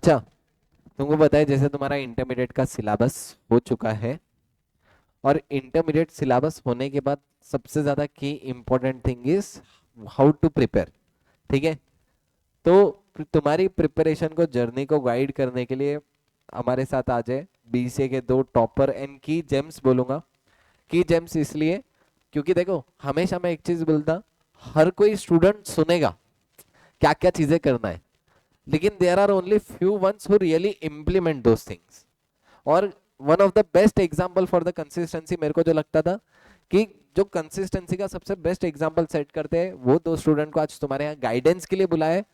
अच्छा, तुमको पता है जैसे तुम्हारा इंटरमीडिएट का सिलेबस हो चुका है, और इंटरमीडिएट सिलेबस होने के बाद सबसे ज़्यादा की important thing is how to prepare. ठीक है, तो तुम्हारी प्रिपरेशन को, जर्नी को गाइड करने के लिए हमारे साथ आ जाए बीसीए के दो टॉपर एंड की जेम्स बोलूंगा। की जेम्स इसलिए क्योंकि देखो, हमेशा मैं एक चीज बोलता, हर कोई स्टूडेंट सुनेगा क्या क्या चीजें करना है, लेकिन there are only few ones who really implement those things. और one of the best example for the consistency मेरे को जो लगता था कि जो कंसिस्टेंसी का सबसे बेस्ट एग्जाम्पल सेट करते हैं, वो दो स्टूडेंट को आज तुम्हारे यहाँ गाइडेंस के लिए बुलाया है।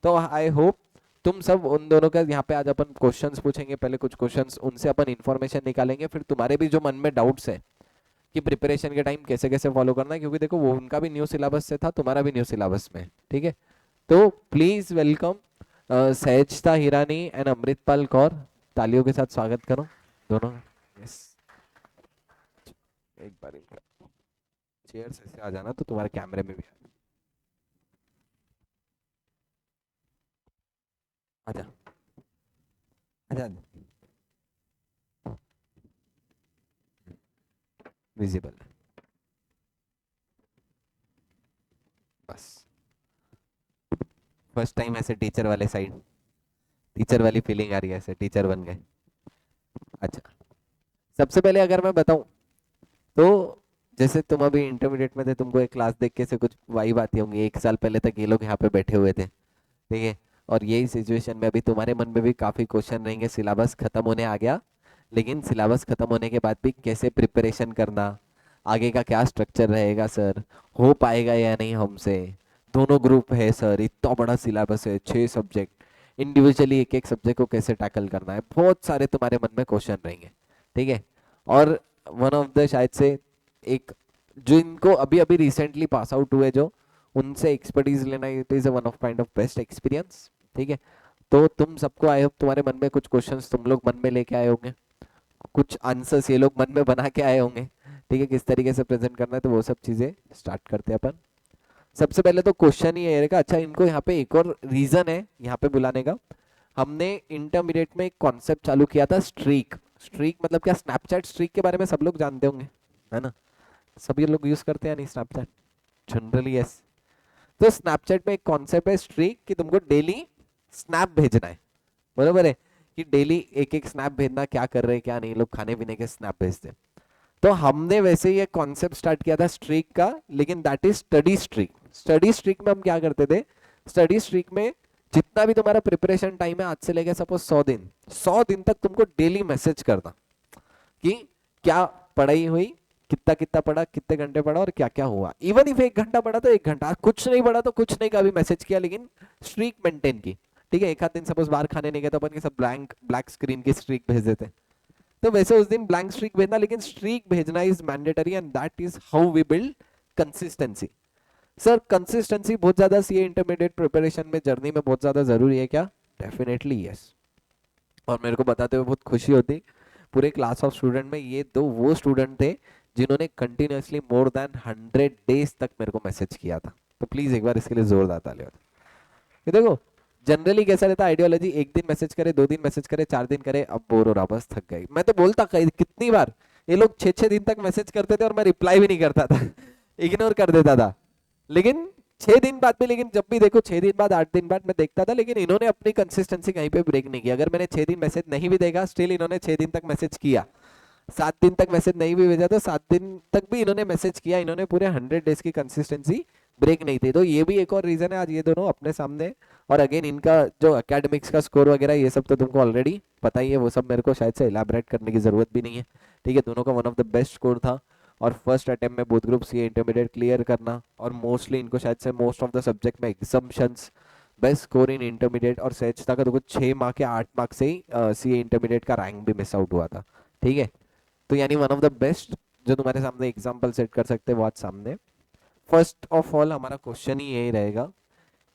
तो आई होप तुम सब उन दोनों का यहाँ पे आज अपन क्वेश्चंस पूछेंगे, पहले कुछ क्वेश्चंस उनसे अपन इन्फॉर्मेशन निकालेंगे, फिर तुम्हारे भी जो मन में डाउट्स है कि प्रिपरेशन के टाइम कैसे कैसे फॉलो करना है, क्योंकि देखो वो उनका भी न्यू सिलेबस से था, तुम्हारा भी न्यू सिलेबस में है। ठीक है, तो प्लीज वेलकम सहजता हिरानी एंड अमृतपाल कौर। तालियों के साथ स्वागत करो दोनों। यस, एक बार इनका चेयर से आ जाना तो तुम्हारे कैमरे में भी आ जा। आजा, विजिबल बस। फर्स्ट टाइम ऐसे टीचर वाले साइड, टीचर वाली फीलिंग आ रही है, ऐसे टीचर बन गए। अच्छा, सबसे पहले अगर मैं बताऊं तो जैसे तुम अभी इंटरमीडिएट में थे, तुमको एक क्लास देख के से कुछ वाइब आती होंगी, एक साल पहले तक ये लोग यहाँ पे बैठे हुए थे। ठीक है, और यही सिचुएशन में अभी तुम्हारे मन में भी काफी क्वेश्चन रहेंगे, सिलेबस खत्म होने आ गया, लेकिन सिलेबस खत्म होने के बाद भी कैसे प्रिपरेशन करना, आगे का क्या स्ट्रक्चर रहेगा सर, हो पाएगा या नहीं हमसे, दोनों ग्रुप है सर, इतना बड़ा सिलेबस है, 6 सब्जेक्ट, इंडिविजुअली एक एक सब्जेक्ट को कैसे टैकल करना है, बहुत सारे तुम्हारे मन में क्वेश्चन रहेंगे। ठीक है, और वन ऑफ द शायद से एक, जो इनको अभी अभी रिसेंटली पास आउट हुए, जो उनसे एक्सपर्टीज लेना, it is one of kind of best experience. ठीक है, तो तुम सबको आई होप तुम्हारे मन में कुछ क्वेश्चंस तुम लोग मन में लेके आए होंगे, कुछ आंसर्स ये लोग मन में बना के आए होंगे। ठीक है, किस तरीके से प्रेजेंट करना है, तो वो सब चीजें स्टार्ट करते हैं अपन। सबसे पहले तो क्वेश्चन ही है रहेगा, अच्छा इनको यहाँ पे एक और रीजन है यहाँ पे बुलाने का। हमने इंटरमीडिएट में एक कॉन्सेप्ट चालू किया था, स्ट्रीक। स्ट्रीक मतलब क्या, स्नैपचैट स्ट्रीक के बारे में सब लोग जानते होंगे, है ना? सभी लोग यूज करते हैं नहीं स्नैपचैट, जनरली यस। तो स्नैपचैट में एक कॉन्सेप्ट है स्ट्रीक, कि तुमको डेली स्नैप भेजना है, बरोबर है? कि डेली एक एक स्नैप भेजना, क्या कर रहे हैं क्या नहीं, लोग खाने पीने के स्नैप भेजते हैं। तो हमने वैसे ही एक कॉन्सेप्ट स्टार्ट किया था स्ट्रीक का, लेकिन that is study streak. Study streak में हम क्या करते थे, स्टडी स्ट्रीक में जितना भी तुम्हारा प्रिपरेशन टाइम है, आज से लेकर सपोज 100 दिन, 100 दिन तक तुमको डेली मैसेज करना कि क्या पढ़ाई हुई, कितना कितना पढ़ा, कितने घंटे पढ़ा, और क्या क्या हुआ। इवन इफ 1 घंटा पढ़ा तो 1 घंटा, कुछ नहीं पढ़ा तो कुछ नहीं का भी मैसेज किया, लेकिन स्ट्रीक मेंटेन की। ठीक है, एक आध दिन सपोज बाहर खाने नहीं गए तो अपन के सब ब्लैंक ब्लैक स्क्रीन की स्ट्रीक भेज देते, तो वैसे उस दिन ब्लैंक स्ट्रीक भेजना, लेकिन स्ट्रीक भेजना is mandatory, and that is how we build consistency. Sir consistency बहुत ज्यादा सीए इंटरमीडिएट प्रिपरेशन में, जर्नी में बहुत ज्यादा जरूरी है क्या? Definitely yes. और मेरे को बताते हुए बहुत खुशी होती, पूरे क्लास ऑफ स्टूडेंट में ये दो वो स्टूडेंट थे जिन्होंने कंटिन्यूअसली मोर देन 100 डेज तक मेरे को मैसेज किया था। तो प्लीज एक बार इसके लिए जोरदार तालियां। ये देखो, जनरली कैसा रहता है आइडियोलॉजी, एक दिन मैसेज करे, 2 दिन मैसेज करे, 4 दिन करे, अब बोर हो रहा, बस थक गई। मैं तो बोलता कितनी बार, ये लोग 6 6 दिन तक मैसेज करते थे और मैं रिप्लाई भी नहीं करता था, इग्नोर कर देता था। लेकिन 6 दिन बाद भी, लेकिन जब भी देखो 6 दिन बाद, 8 दिन बाद मैं देखता था, लेकिन इन्होंने अपनी कंसिस्टेंसी कहीं पे ब्रेक नहीं किया। अगर मैंने 6 दिन मैसेज नहीं भी देखा, स्टिल इन्होंने 6 दिन तक मैसेज किया। 7 दिन तक मैसेज नहीं भी भेजा तो 7 दिन तक भी इन्होंने मैसेज किया। इन्होंने पूरे 100 डेज की कंसिस्टेंसी ब्रेक नहीं थी। तो ये भी एक और रीजन है आज ये दोनों अपने सामने। और अगेन इनका जो एकेडमिक्स का स्कोर वगैरह ये सब तो तुमको ऑलरेडी पता ही है, वो सब मेरे को शायद से इलाबरेट करने की जरूरत भी नहीं है। ठीक है, दोनों का one of the best score था, और फर्स्ट अटेम्प्ट में बोथ ग्रुप्स ये इंटरमीडिएट क्लियर करना, और मोस्टली इनको शायद से मोस्ट ऑफ द सब्जेक्ट में exemptions, best score in intermediate. और सहजता का तो कुछ 6 मार्क या 8 मार्क से ही सी इंटरमीडिएट का रैंक भी मिस आउट हुआ था। ठीक है, तो यानी वन ऑफ द बेस्ट जो तुम्हारे सामने एग्जाम्पल सेट कर सकते हैं वो आज सामने। फर्स्ट ऑफ ऑल हमारा क्वेश्चन ही यही रहेगा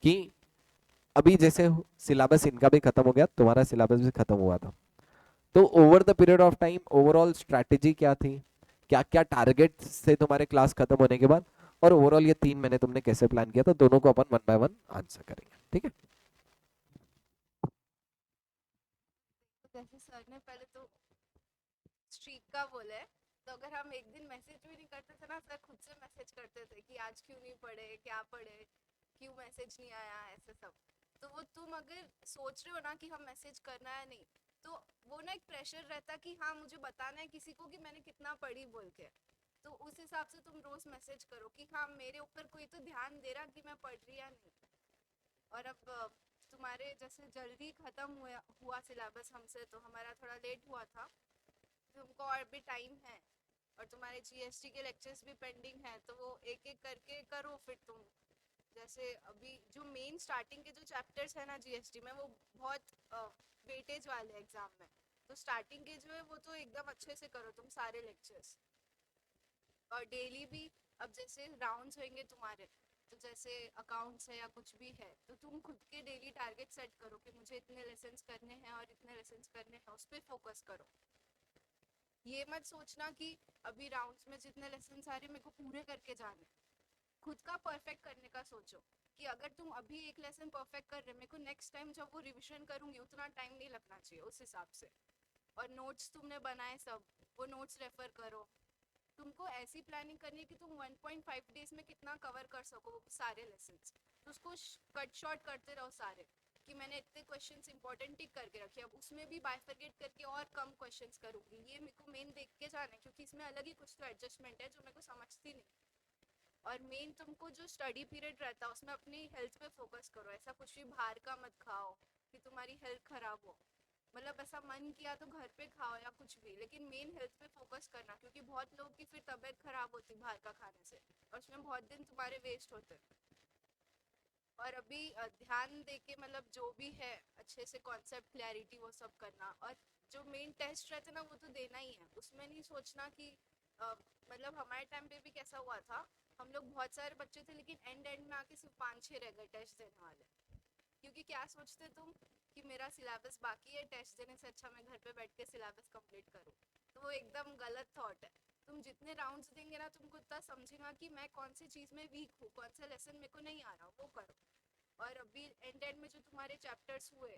कि अभी जैसे सिलेबस इनका भी खत्म हो गया, तुम्हारा सिलेबस भी खत्म हुआ था, तो over the period of time overall strategy क्या थी, क्या क्या टारगेट थे तुम्हारे क्लास खत्म होने के बाद, और ओवरऑल ये 3 महीने तुमने कैसे प्लान किया था, दोनों को अपन वन बाय वन आंसर करेंगे। ठीक है, जैसे सर ने पहले तो स्ट्रीक का बोला है, तो अगर हम एक दिन मैसेज भी नहीं करते थे ना, सर खुद से मैसेज करते थे कि आज क्यों नहीं पढ़े, क्या पढ़े, क्यों मैसेज नहीं आया, ऐसे सब। तो वो तुम अगर सोच रहे हो ना कि हम मैसेज करना है नहीं, तो वो ना एक प्रेशर रहता कि हाँ मुझे बताना है किसी को कि मैंने कितना पढ़ी बोल के। तो उस हिसाब से तुम रोज मैसेज करो कि हाँ मेरे ऊपर कोई तो ध्यान दे रहा कि मैं पढ़ रही या नहीं। और अब तुम्हारे जैसे जल्दी खत्म हुआ सिलेबस हमसे, तो हमारा थोड़ा लेट हुआ था, तुमको और भी टाइम है, और तुम्हारे जीएसटी के लेक्चर्स भी पेंडिंग है, तो वो एक एक करके करो फिर तुम। जैसे अभी जो मेन स्टार्टिंग के जो चैप्टर्स है ना जीएसटी में, वो बहुत वेटेज वाले एग्जाम में, तो स्टार्टिंग के जो है वो तो एकदम अच्छे से करो तुम सारे लेक्चर्स। और डेली भी, अब जैसे राउंड्स होंगे तुम्हारे, तो जैसे अकाउंट्स है या कुछ भी है, तो तुम खुद के डेली टारगेट सेट करो कि मुझे इतने लेसन्स करने हैं और इतने लेसन्स करने हैं, उस पर फोकस करो। ये मत सोचना कि अभी राउंड्स में जितने लेसन्स आ रहे मेरे को पूरे करके जाने। खुद का परफेक्ट करने का सोचो कि अगर तुम अभी एक लेसन परफेक्ट कर रहे, मेरे को नेक्स्ट टाइम जब वो रिविजन करूंगी उतना टाइम नहीं लगना चाहिए, उस हिसाब से। और नोट्स तुमने बनाए सब, वो नोट्स रेफर करो। तुमको ऐसी प्लानिंग करनी है कि तुम 1.5 डेज में कितना कवर कर सको सारे लेसन्स, तो उसको कट शॉर्ट करते रहो सारे, कि मैंने इतने क्वेश्चंस इंपॉर्टेंट टिक करके रखे, अब उसमें भी बाइफरकेट करके और कम क्वेश्चंस करूंगी, ये मेरे को मेन देख के जाना है, क्योंकि इसमें अलग ही कुछ तो एडजस्टमेंट है जो मेरे को समझती नहीं। और मेन तुमको जो स्टडी पीरियड रहता है उसमें अपनी हेल्थ पे फोकस करो, ऐसा कुछ भी बाहर का मत खाओ कि तुम्हारी हेल्थ खराब हो। मतलब ऐसा मन किया तो घर पे खाओ या कुछ भी, लेकिन मेन हेल्थ पे फोकस करना, क्योंकि बहुत लोग की फिर तबीयत खराब होती बाहर का खाने से, और उसमें बहुत दिन तुम्हारे वेस्ट होते हैं। और अभी ध्यान दे के मतलब जो भी है अच्छे से कॉन्सेप्ट क्लैरिटी वो सब करना, और जो मेन टेस्ट रहते ना वो तो देना ही है, उसमें नहीं सोचना कि मतलब हमारे टाइम पे भी कैसा हुआ था, हम लोग बहुत सारे बच्चे थे लेकिन एंड एंड में आके सिर्फ 5-6 रह गए टेस्ट देने वाले। क्योंकि क्या सोचते तुम कि मेरा सिलेबस बाकी है, टेस्ट देने से अच्छा मैं घर पे बैठ के सिलेबस कंप्लीट करूँ, तो वो एकदम गलत थॉट है। तुम जितने राउंड्स देंगे ना तुमको उतना समझेगा कि मैं कौन सी चीज़ में वीक हूँ, कौन सा लेसन मेरे को नहीं आ रहा, वो करो। और अभी एंड एंड में जो तुम्हारे चैप्टर्स हुए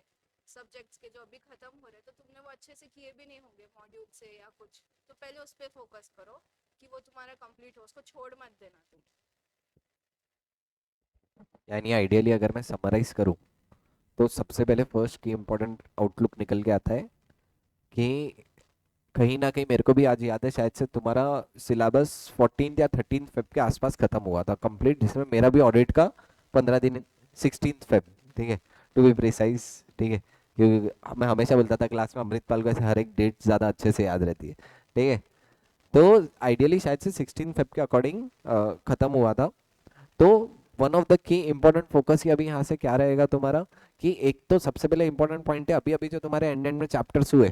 सब्जेक्ट्स के जो अभी खत्म हो रहे, तो तुमने वो अच्छे से किए भी नहीं होंगे मॉड्यूल से या कुछ, तो पहले उस पर फोकस करो कि वो तुम्हारा कंप्लीट हो, उसको छोड़ मत देना तुम। यानी आइडियली अगर मैं समराइज करूं, तो सबसे पहले फर्स्ट की इम्पोर्टेंट आउटलुक निकल के आता है कि कहीं ना कहीं मेरे को भी आज याद है, शायद से तुम्हारा सिलेबस 14 या 13 फेब के आसपास खत्म हुआ था कंप्लीट, जिसमें मेरा भी ऑडिट का 15 दिन, 16 फेब, ठीक है, टू बी प्रिसाइज, ठीक है, क्योंकि मैं हमेशा बोलता था क्लास में अमृतपाल को ऐसे हर एक डेट ज़्यादा अच्छे से याद रहती है, ठीक है। तो आइडियली शायद से 16 फेब के अकॉर्डिंग खत्म हुआ था। तो one of the key important focus ही अभी यहाँ से क्या रहेगा तुम्हारा, कि एक तो सबसे पहले इंपॉर्टेंट पॉइंट है, अभी अभी जो तुम्हारे एंड एंड में चैप्टर्स हुए,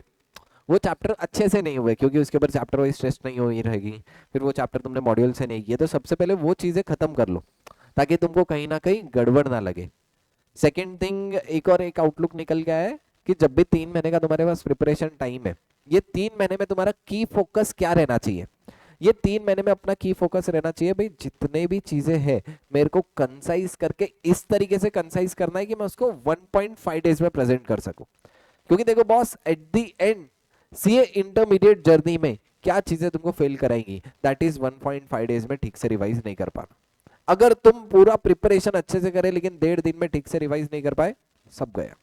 वो चैप्टर अच्छे से नहीं हुए, क्योंकि उसके ऊपर चैप्टर वाइज टेस्ट नहीं हुई रहेगी, फिर वो चैप्टर तुमने मॉड्यूल से नहीं किए, तो सबसे पहले वो चीज़ें खत्म कर लो, ताकि तुमको कहीं ना कहीं गड़बड़ ना लगे। सेकेंड थिंग, एक और एक आउटलुक निकल गया है कि जब भी 3 महीने का तुम्हारे पास प्रिपरेशन टाइम है, ये 3 महीने में तुम्हारा की फोकस क्या रहना चाहिए, ये 3 महीने में अपना की फोकस रहना चाहिए भाई, जितने भी चीजें हैं मेरे को कंसाइज करके इस तरीके से कंसाइज करना है कि मैं उसको 1.5 डेज में प्रेजेंट कर सकूं। क्योंकि देखो boss, at the end CA intermediate journey में क्या चीजें तुमको फेल कराएंगी, दैट इज 1.5 डेज में ठीक से रिवाइज नहीं कर पाना। अगर तुम पूरा प्रिपरेशन अच्छे से करे लेकिन 1.5 दिन में ठीक से रिवाइज नहीं कर पाए, सब गया।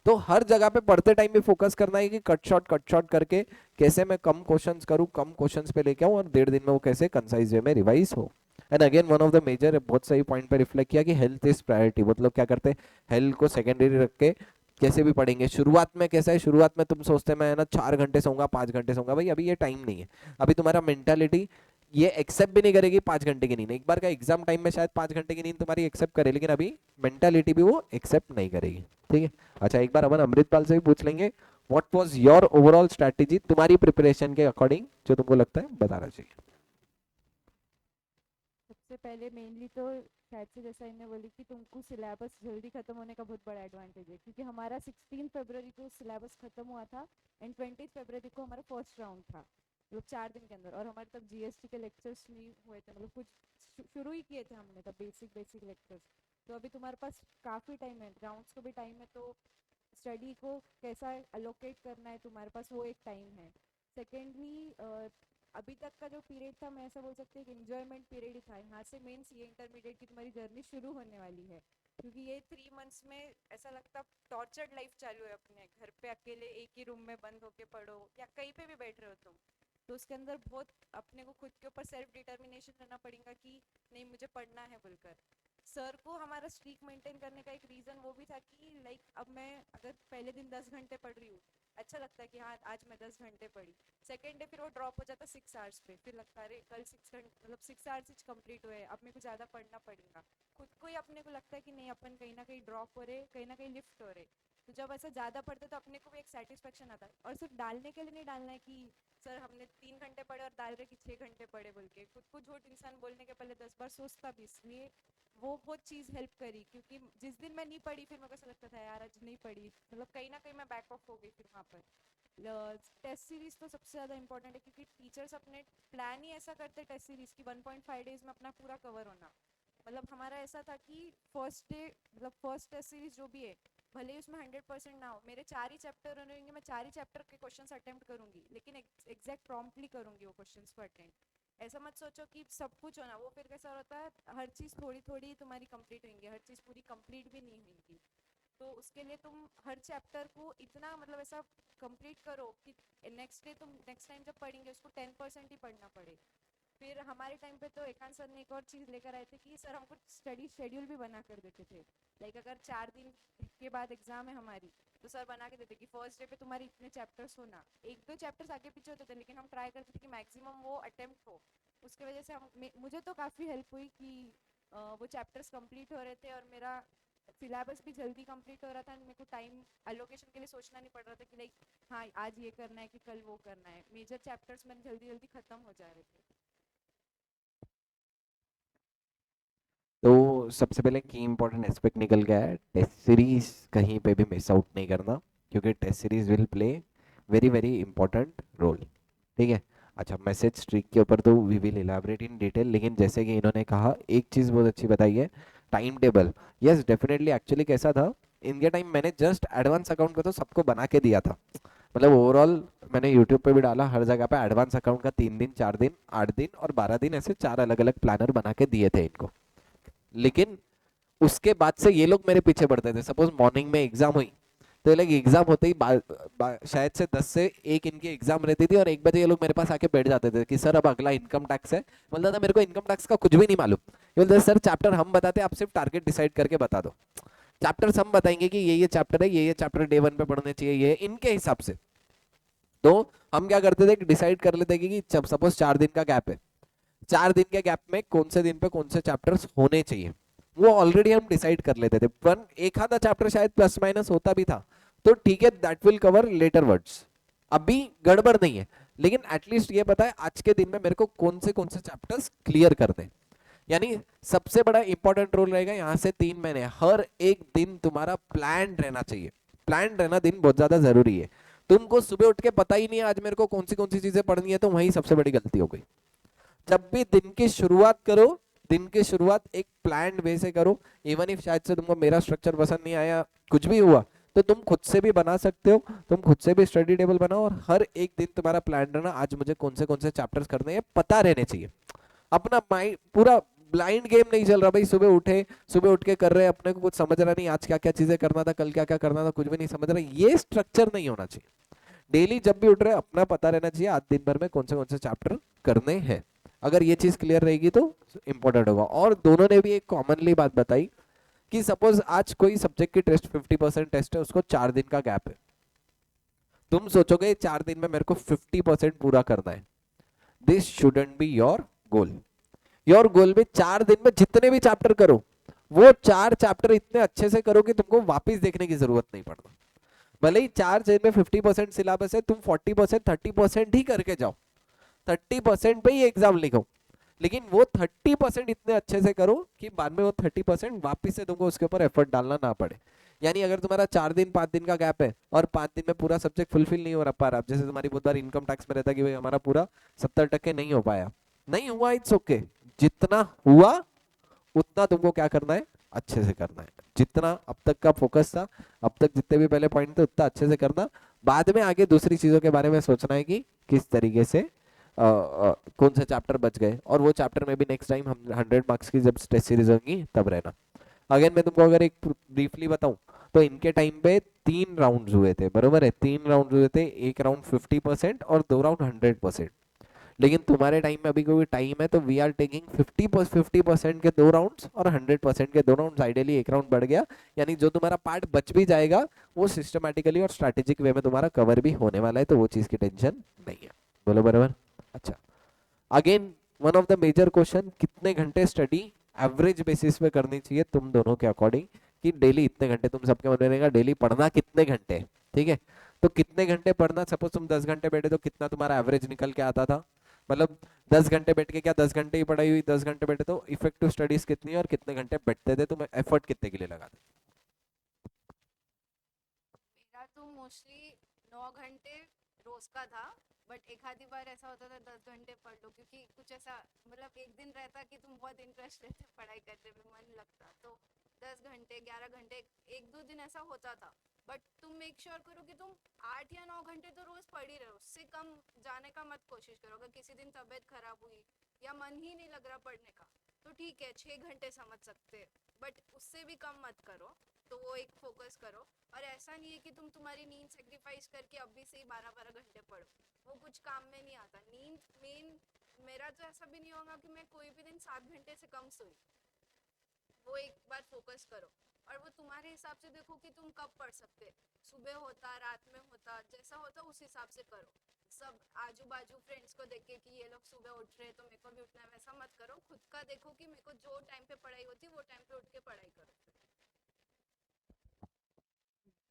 तो हर जगह पे पढ़ते टाइम भी फोकस करना है कि कट शॉर्ट करके कैसे मैं कम क्वेश्चंस करूं, कम क्वेश्चंस पे लेके आऊं, और 1.5 दिन में वो कैसे कंसाइज वे में रिवाइज हो। And again one of the major, बहुत सही पॉइंट पे रिफ्लेक्ट किया कि हेल्थ इज प्रायोरिटी, मतलब क्या करते हैं, हेल्थ को सेकेंडरी रख के कैसे भी पढ़ेंगे। शुरुआत में कैसा है, शुरुआत में तुम सोचते हैं मैं ना 4 घंटे सोऊंगा, 5 घंटे सोऊंगा, भाई अभी ये टाइम नहीं है। अभी तुम्हारा मेंटालिटी ये एक्सेप्ट भी नहीं करेगी 5 घंटे की नींद, एक बार का एग्जाम टाइम में शायद 5 घंटे की नींद तुम्हारी एक्सेप्ट करे, लेकिन अभी मेंटालिटी भी वो एक्सेप्ट नहीं करेगी, ठीक है। अच्छा, एक बार अपन अमृतपाल से भी पूछ लेंगे, what was your overall strategy तुम्हारी प्रिपरेशन के अकॉर्डिंग, जो तुमको लगता है बताना चाहिए। सबसे पहले मेनली तो शायद से जैसा इन्हें बोली कि तुमको सिलेबस जल्दी खत्म होने का बहुत बड़ा एडवांटेज है, क्योंकि हमारा 16 फरवरी को सिलेबस खत्म हुआ था एंड 20 फरवरी को हमारा फर्स्ट राउंड था, मतलब 4 दिन के अंदर। और हमारे तब जीएसटी के लेक्चर्स नहीं हुए थे, मतलब कुछ शुरू ही किए थे हमने तब, बेसिक बेसिक लेक्चर्स। तो अभी तुम्हारे पास काफ़ी टाइम है, राउंड्स को भी टाइम है, तो स्टडी को कैसा अलोकेट करना है तुम्हारे पास, वो एक टाइम है। सेकेंडली अभी तक का जो पीरियड था, मैं ऐसा बोल सकती हूँ कि इंजॉयमेंट पीरियड ही था। यहाँ से मेन सीए इंटरमीडिएट की तुम्हारी जर्नी शुरू होने वाली है, क्योंकि ये 3 मंथ्स में ऐसा लगता टॉर्चर्ड लाइफ चालू है। अपने घर पे अकेले एक ही रूम में बंद होके पढ़ो या कहीं पे भी बैठ रहे हो तुम, तो उसके अंदर बहुत अपने को खुद के ऊपर सेल्फ डिटर्मिनेशन करना पड़ेगा कि नहीं मुझे पढ़ना है बोलकर। सर को हमारा स्ट्रीक मेंटेन करने का एक रीज़न वो भी था कि लाइक अब मैं अगर पहले दिन 10 घंटे पढ़ रही हूँ, अच्छा लगता है कि हाँ आज मैं 10 घंटे पढ़ी। सेकेंड डे फिर वो ड्रॉप हो जाता 6 आवर्स पे, फिर लगता है अरे कल 6 घंटे मतलब 6 आवर्स ही कंप्लीट हुए, अब मेरे को ज़्यादा पढ़ना पड़ेगा। खुद को ही अपने को लगता है कि नहीं अपन कहीं ना कहीं ड्रॉप हो रहे, कहीं ना कहीं लिफ्ट हो रहे। तो जब ऐसा ज़्यादा पढ़ते तो अपने को भी एक सेटिस्फेक्शन आता है। और सिर्फ डालने के लिए नहीं डालना है कि सर हमने 3 घंटे पढ़े और डाल रहे कि 6 घंटे पढ़े बोल के। खुद को झूठ इंसान बोलने के पहले 10 बार सोचता भी, इसलिए वो बहुत चीज़ हेल्प करी। क्योंकि जिस दिन मैं नहीं पढ़ी फिर मेरे को ऐसा लगता था यार आज नहीं पढ़ी, मतलब कहीं ना कहीं मैं बैक ऑफ हो गई फिर वहाँ पर। टेस्ट सीरीज तो सबसे ज़्यादा इंपॉर्टेंट है, क्योंकि टीचर्स अपने प्लान ही ऐसा करते टेस्ट सीरीज की 1.5 डेज में अपना पूरा कवर होना। मतलब हमारा ऐसा था कि फर्स्ट डे मतलब फर्स्ट टेस्ट सीरीज जो भी है, भले ही उसमें 100% ना हो, मेरे 4 ही चैप्टर रहेंगे, मैं 4 ही चैप्टर के क्वेश्चंस अटेम्प्ट करूंगी, लेकिन एग्जैक्ट प्रॉम्प्टली करूंगी वो क्वेश्चंस को अटेंड। ऐसा मत सोचो कि सब कुछ होना, वो फिर कैसा होता है हर चीज़ थोड़ी थोड़ी तुम्हारी कंप्लीट होंगी, हर चीज़ पूरी कंप्लीट भी नहीं होंगी। तो उसके लिए तुम हर चैप्टर को इतना मतलब ऐसा कंप्लीट करो कि नेक्स्ट डे तुम नेक्स्ट टाइम जब पढ़ेंगे उसको 10% ही पढ़ना पड़े। फिर हमारे टाइम पे तो एकांत सर ने एक और चीज़ लेकर आए थे कि सर हमको स्टडी शेड्यूल भी बना कर देते थे। लाइक अगर 4 दिन के बाद एग्जाम है हमारी, तो सर बना के देते कि फर्स्ट डे पे तुम्हारे इतने चैप्टर्स होना, 1-2 चैप्टर्स आगे पीछे होते थे, लेकिन हम ट्राई करते थे कि मैक्सिमम वो अटेम्प्ट हो। उसके वजह से मुझे तो काफ़ी हेल्प हुई कि वो चैप्टर्स कंप्लीट हो रहे थे और मेरा सिलेबस भी जल्दी कंप्लीट हो रहा था। मेरे को टाइम एलोकेशन के लिए सोचना नहीं पड़ रहा था कि लाइक हाँ आज ये करना है कि कल वो करना है। मेजर चैप्टर्स मेरे जल्दी जल्दी खत्म हो जा रहे थे। तो सबसे पहले की इंपॉर्टेंट एस्पेक्ट निकल गया है, टेस्ट सीरीज कहीं पे भी मिस आउट नहीं करना, क्योंकि test series will play very very important role. ठीक है। अच्छा, मैसेज स्ट्रीक के ऊपर तो we will elaborate in detail, लेकिन जैसे कि इन्होंने कहा एक चीज़ बहुत अच्छी बताई है, time table. Yes definitely, actually कैसा था इनके टाइम, मैंने जस्ट एडवांस अकाउंट का तो सबको बना के दिया था। मतलब ओवरऑल मैंने यूट्यूब पे भी डाला, हर जगह पे एडवांस अकाउंट का 3 दिन 4 दिन 8 दिन और 12 दिन ऐसे 4 अलग अलग प्लानर बना के दिए थे इनको। लेकिन उसके बाद से ये लोग मेरे पीछे पड़ते थे। सपोज मॉर्निंग में एग्जाम हुई, तो ये लोग एग्जाम होते ही शायद से 10 से 1 इनकी एग्जाम रहती थी, और 1 बजे ये लोग मेरे पास आके बैठ जाते थे कि सर अब अगला इनकम टैक्स है। बोलता था मेरे को इनकम टैक्स का कुछ भी नहीं मालूम। ये बोलते सर चैप्टर हम बताते, आप सिर्फ टारगेट डिसाइड करके बता दो। चैप्टर हम बताएंगे कि ये चैप्टर है, ये चैप्टर डे 1 पे पढ़ने चाहिए, ये इनके हिसाब से। तो हम क्या करते थे, डिसाइड कर लेते कि जब सपोज 4 दिन का गैप है, 4 दिन के गैप में कौन से दिन पे कौन से चैप्टर्स होने चाहिए, वो ऑलरेडी हम डिसाइड कर लेते थे। पर एक आधा चैप्टर शायद प्लस माइनस होता भी था, तो ठीक है, that will cover letter words, अभी गड़बड़ नहीं है। लेकिन एटलीस्ट ये पता है आज के दिन में मेरे को कौन से चैप्टर्स क्लियर करने हैं। यानी सबसे बड़ा इंपॉर्टेंट रोल रहेगा यहाँ से 3 महीने, हर एक दिन तुम्हारा प्लान रहना चाहिए। प्लान रहना दिन बहुत ज्यादा जरूरी है। तुमको सुबह उठ के पता ही नहीं है आज मेरे को कौन सी चीजें पढ़नी है, तो वही सबसे बड़ी गलती हो गई। जब भी दिन की शुरुआत करो, दिन की शुरुआत एक प्लान वे से करो। इवन इफ शायद से तुमको मेरा स्ट्रक्चर पसंद नहीं आया, कुछ भी हुआ, तो तुम खुद से भी बना सकते हो। तुम खुद से भी स्टडी टेबल बनाओ, और हर एक दिन तुम्हारा प्लान रहना आज मुझे कौन से चैप्टर्स करने हैं पता रहने चाहिए। अपना माइंड पूरा ब्लाइंड गेम नहीं चल रहा भाई, सुबह उठ के कर रहे हैं, अपने को कुछ समझ रहा नहीं आज क्या क्या चीजें करना था, कल क्या क्या करना था, कुछ भी नहीं समझ रहा। ये स्ट्रक्चर नहीं होना चाहिए। डेली जब भी उठ रहे अपना पता रहना चाहिए आज दिन भर में कौन से चैप्टर करने हैं। अगर ये चीज क्लियर रहेगी तो इंपॉर्टेंट होगा। और दोनों ने भी एक कॉमनली बात बताई कि सपोज आज कोई सब्जेक्ट की टेस्ट 50% टेस्ट है, उसको 4 दिन का गैप है। तुम सोचोगे 4 दिन में मेरे को 50% पूरा करना है। This shouldn't be your goal. Your goal भी 4 दिन में जितने भी चैप्टर करो, वो 4 चैप्टर इतने अच्छे से करो कि तुमको वापस देखने की जरूरत नहीं पड़ता। भले ही 4 दिन में 50% सिलेबस है, तुम 40% 30% ही करके जाओ, 30% पे ही एग्जाम लिखो, लेकिन वो 30% इतने अच्छे से करो कि बाद में वो 30% वापिस से तुमको उसके ऊपर एफर्ट डालना ना पड़े। यानी अगर तुम्हारा 4 दिन 5 दिन का गैप है और 5 दिन में पूरा सब्जेक्ट फुलफिल नहीं हो पा रहा, जैसे तुम्हारी बहुत बार इनकम टैक्स में रहता है कि भाई हमारा पूरा 70% नहीं हो पाया, नहीं हुआ, इट्स ओके। जितना हुआ उतना तुमको क्या करना है, अच्छे से करना है, जितना अब तक का फोकस था, अब तक जितने भी पहले पॉइंट थे उतना अच्छे से करना। बाद में आगे दूसरी चीजों के बारे में सोचना है कि किस तरीके से कौन सा चैप्टर बच गए, और वो चैप्टर में भी नेक्स्ट टाइम हम 100 मार्क्स की जब टेस्ट सीरीज होंगी तब रहना। अगेन मैं तुमको अगर एक ब्रीफली बताऊं तो इनके टाइम पे 3 राउंड्स हुए थे, बरोबर है, 3 राउंड हुए थे, एक राउंड 50% और 2 राउंड 100%। लेकिन तुम्हारे टाइम में अभी कोई टाइम है तो वी आर टेकिंग 50% के 2 राउंड्स और 100% के 2 राउंड्स, आइडियली एक राउंड बढ़ गया, यानी जो तुम्हारा पार्ट बच भी जाएगा वो सिस्टमैटिकली और स्ट्रैटेजिक वे में तुम्हारा कवर भी होने वाला है, तो वो चीज की टेंशन नहीं है। बोलो बराबर। अच्छा, again one of the major question, कितने घंटे स्टडी एवरेज बेसिस पे करनी चाहिए तुम दोनों के अकॉर्डिंग, कि डेली इतने घंटे, तुम सबके मन में रहेगा डेली पढ़ना कितने घंटे, ठीक है। तो कितने घंटे पढ़ना, सपोज तुम 10 घंटे बैठे तो कितना तुम्हारा एवरेज निकल के आता था, मतलब 10 घंटे बैठ के क्या 10 घंटे ही पढ़ाई हुई, 10 घंटे बैठे तो इफेक्टिव स्टडीज कितनी है और कितने घंटे बैठते थे, तुम एफर्ट कितने के लिए लगाते। मेरा तो मोस्टली 9 घंटे रोज का था, बट एक आधी बार ऐसा होता था 10 घंटे पढ़ लो, क्योंकि कुछ ऐसा मतलब एक दिन रहता कि तुम बहुत इंटरेस्ट लेते पढ़ाई करने में, मन लगता तो 10 घंटे 11 घंटे, एक दो दिन ऐसा होता था। बट तुम मेक श्योर करो कि तुम 8 या 9 घंटे तो रोज पढ़ ही रहे हो, उससे कम जाने का मत कोशिश करो। अगर किसी दिन तबीयत खराब हुई या मन ही नहीं लग रहा पढ़ने का तो ठीक है 6 घंटे समझ सकते, बट उससे भी कम मत करो। तो वो एक फोकस करो। और ऐसा नहीं है कि तुम तुम्हारी नींद सेक्रीफाइस करके अभी से ही 12-12 घंटे पढ़ो, वो कुछ काम में नहीं आता। नींद मेन, मेरा तो ऐसा भी नहीं होगा कि मैं कोई भी दिन 7 घंटे से कम सोई, वो एक बार फोकस करो। और वो तुम्हारे हिसाब से देखो कि तुम कब पढ़ सकते, सुबह होता रात में होता, जैसा होता उस हिसाब से करो। सब आजू बाजू फ्रेंड्स को देख के कि ये लोग सुबह उठ रहे तो मेरे को भी उठना है, वैसा मत करो। खुद का देखो कि मेरे को जो टाइम पे पढ़ाई होती वो टाइम पे उठ के पढ़ाई करो।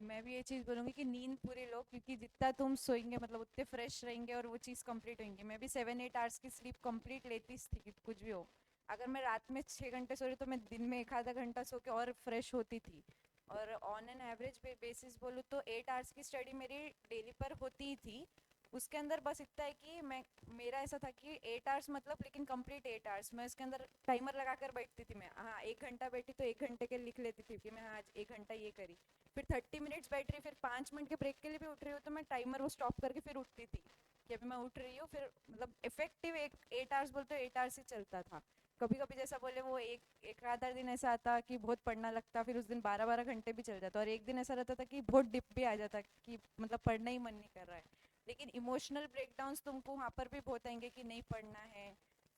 मैं भी ये चीज़ बोलूँगी कि नींद पूरी लो, क्योंकि जितना तुम सोएंगे मतलब उतने फ्रेश रहेंगे और वो चीज़ कंप्लीट होंगी। मैं भी 7-8 आवर्स की स्लीप कंप्लीट लेती थी कुछ भी हो। अगर मैं रात में 6 घंटे सो रही तो मैं दिन में एक आधा घंटा सो के और फ्रेश होती थी। और ऑन एन एवरेज बेसिस बोलूँ तो 8 आवर्स की स्टडी मेरी डेली पर होती ही थी। उसके अंदर बस इतना है कि मैं, मेरा ऐसा था कि 8 आवर्स मतलब, लेकिन कंप्लीट 8 आवर्स मैं उसके अंदर टाइमर लगा कर बैठती थी। मैं हाँ 1 घंटा बैठी तो 1 घंटे के लिख लेती थी कि मैं हाँ आज 1 घंटा ये करी। फिर 30 मिनट्स बैठ रही, फिर 5 मिनट के ब्रेक के लिए भी उठ रही हूँ तो मैं टाइमर वो स्टॉप करके फिर उठती थी कि अभी मैं उठ रही हूँ। फिर मतलब इफेक्टिव एक 8 आवर्स बोलते 8 आवर्स ही चलता था। कभी कभी जैसा बोले वो एक एक आधा दिन ऐसा आता कि बहुत पढ़ना लगता, फिर उस दिन 12-12 घंटे भी चल जाता। और एक दिन ऐसा रहता था कि बहुत डिप भी आ जाता कि मतलब पढ़ना ही मन नहीं कर रहा है। लेकिन इमोशनल ब्रेकडाउन्स तुमको वहाँ पर भी बहुत आएंगे कि नहीं पढ़ना है।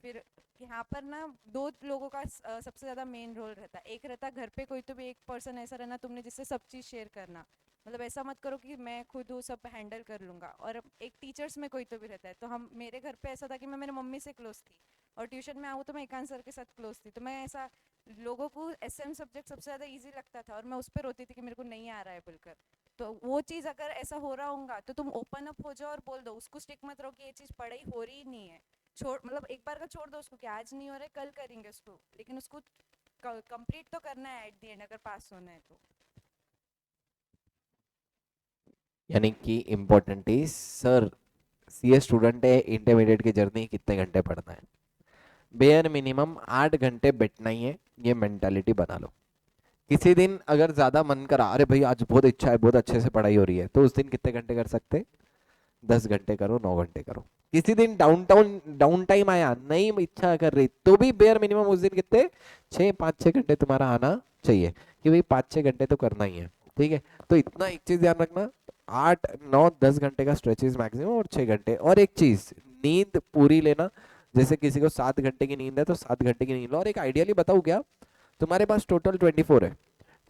फिर यहाँ पर ना दो लोगों का सबसे ज़्यादा मेन रोल रहता है। एक रहता घर पे कोई तो भी एक पर्सन ऐसा रहना तुमने जिससे सब चीज़ शेयर करना, मतलब ऐसा मत करो कि मैं खुद हूँ सब हैंडल कर लूँगा। और एक टीचर्स में कोई तो भी रहता है। तो हम, मेरे घर पे ऐसा था कि मैं मेरे मम्मी से क्लोज थी, और ट्यूशन में आऊँ तो मैं एकांत सर के साथ क्लोज थी। तो मैं ऐसा, लोगों को एसएम सब्जेक्ट सबसे ज़्यादा ईजी लगता था और मैं उस पर रोती थी कि मेरे को नहीं आ रहा है बोलकर। तो वो चीज़ अगर ऐसा हो रहा होगा तो तुम ओपन अप हो जाओ और बोल दो, उसको स्टिक मत रहो कि ये चीज़ पढ़ाई हो रही नहीं है। छोड़, मतलब एक बार का छोड़ दो उसको कि आज नहीं हो रहा है कल करेंगे उसको, लेकिन उसको कंप्लीट तो करना है एट द एंड अगर पास होना है तो। यानी कि important is sir, CA student है, इंटरमीडिएट की जर्नी कितने घंटे पढ़ना है, बेयर मिनिमम 8 घंटे बैठना ही है, ये मेंटालिटी बना लो। किसी दिन अगर ज्यादा मन करा, अरे भाई आज बहुत इच्छा है, बहुत अच्छे से पढ़ाई हो रही है, तो उस दिन कितने घंटे कर सकते, 10 घंटे करो, 9 घंटे करो। किसी दिन डाउन टाइम आया, नहीं इच्छा कर रही, तो भी बेयर मिनिमम उस दिन कितने 5-6 घंटे तुम्हारा आना चाहिए, कि भाई 5-6 घंटे तो करना ही है, ठीक है। तो इतना एक चीज ध्यान रखना, 8-9-10 घंटे का स्ट्रेचेस मैक्सिमम, और 6 घंटे। और एक चीज, नींद पूरी लेना। जैसे किसी को 7 घंटे की नींद है तो 7 घंटे की नींद लो। और एक आइडियली बताऊँ क्या, तुम्हारे पास टोटल 24 है,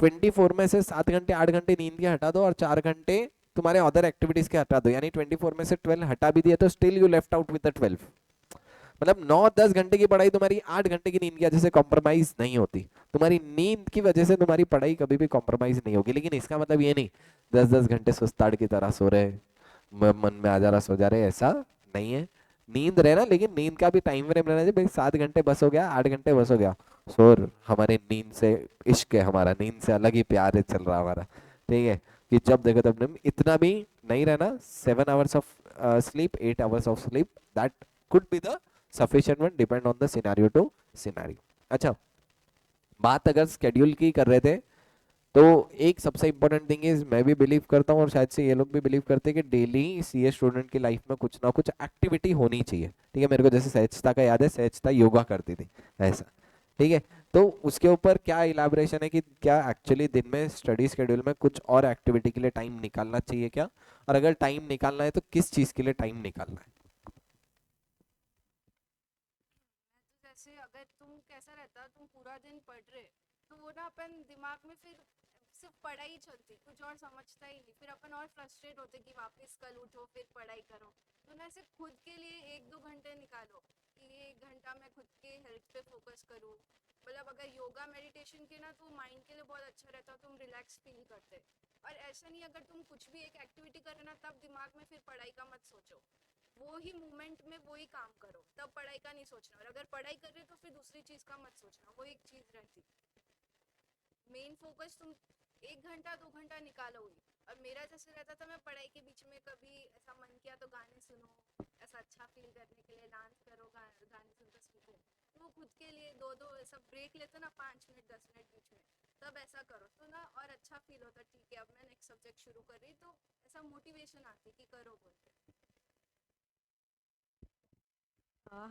24 में से 7 घंटे 8 घंटे नींद के हटा दो और 4 घंटे तुम्हारे अदर एक्टिविटीज के हटा दो, यानी 24 में से 12 हटा भी दिया तो still you left out with the 12। मतलब 9-10 घंटे की पढ़ाई तुम्हारी 8 घंटे की नींद की वजह से कॉम्प्रोमाइज नहीं होती, तुम्हारी नींद की वजह से तुम्हारी पढ़ाई कभी भी कॉम्प्रोमाइज नहीं होगी। लेकिन इसका मतलब ये नहीं 10-10 घंटे सुस्ताड़ की तरह सो रहे, मन में आ जा रहा सो जा रहे, ऐसा नहीं है। नींद रहना, लेकिन नींद का भी टाइम फ्रेम रहना चाहिए, भाई 7 घंटे बस हो गया, 8 घंटे बस हो गया। शोर, हमारे नींद से इश्क है, हमारा नींद से अलग ही प्यार है चल रहा हमारा, ठीक है। कि जब देखो तब इतना भी नहीं रहना। 7 hours of sleep, 8 hours of sleep, that could be the sufficient one, depend on the scenario to scenario। अच्छा, बात अगर स्केड्यूल की कर रहे थे तो एक सबसे इंपॉर्टेंट थिंग इज, मैं भी बिलीव करता हूँ और शायद से ये लोग भी बिलीव करते हैं कि डेली सीए स्टूडेंट की लाइफ में कुछ ना कुछ एक्टिविटी होनी चाहिए। ठीक है, मेरे को जैसे सहजता का याद है, सहजता योगा करती थी ऐसा। ठीक है, तो उसके ऊपर क्या इलाबरेशन है कि क्या एक्चुअली दिन में स्टडी स्केड्यूल में कुछ और एक्टिविटी के लिए टाइम निकालना चाहिए क्या, और अगर टाइम निकालना है तो किस चीज़ के लिए टाइम निकालना है। तो जैसे अगर तुम कैसा रहता, तुम पूरा दिन पढ़ रहे, तो वो ना अपन दिमाग में फिर सिर्फ पढ़ाई चलती, कुछ और समझता ही नहीं, फिर अपन और फ्रस्ट्रेट होते कि वापस कल उठो फिर पढ़ाई करो। तो ना ऐसे खुद के लिए 1-2 घंटे निकालो कि ये 1 घंटा मैं खुद के हेल्थ पे फोकस करूँ। मतलब अगर योगा मेडिटेशन के ना तो माइंड के लिए बहुत अच्छा रहता, तुम रिलैक्स फील करते। और ऐसा नहीं, अगर तुम कुछ भी एक एक्टिविटी कर रहे ना तब दिमाग में फिर पढ़ाई का मत सोचो, वो ही मोमेंट में वो ही काम करो, तब पढ़ाई का नहीं सोचना। और अगर पढ़ाई कर रहे तो फिर दूसरी चीज का मत सोचना, वो एक चीज रहती। मेन फोकस तुम 1 घंटा 2 घंटा निकालो ही। और मेरा जैसे रहता था, मैं पढ़ाई के बीच में कभी ऐसा मन किया तो गाने सुनो, ऐसा अच्छा फील करने के लिए डांस करो, गाने सुनते सुनते। तो वो खुद के लिए दो दो ऐसा ब्रेक लेते ना, 5 मिनट 10 मिनट बीच में, तब ऐसा करो तो ना और अच्छा फील होता। ठीक है, अब मैं नेक्स्ट सब्जेक्ट शुरू कर रही, तो ऐसा मोटिवेशन आती कि करो बोलते।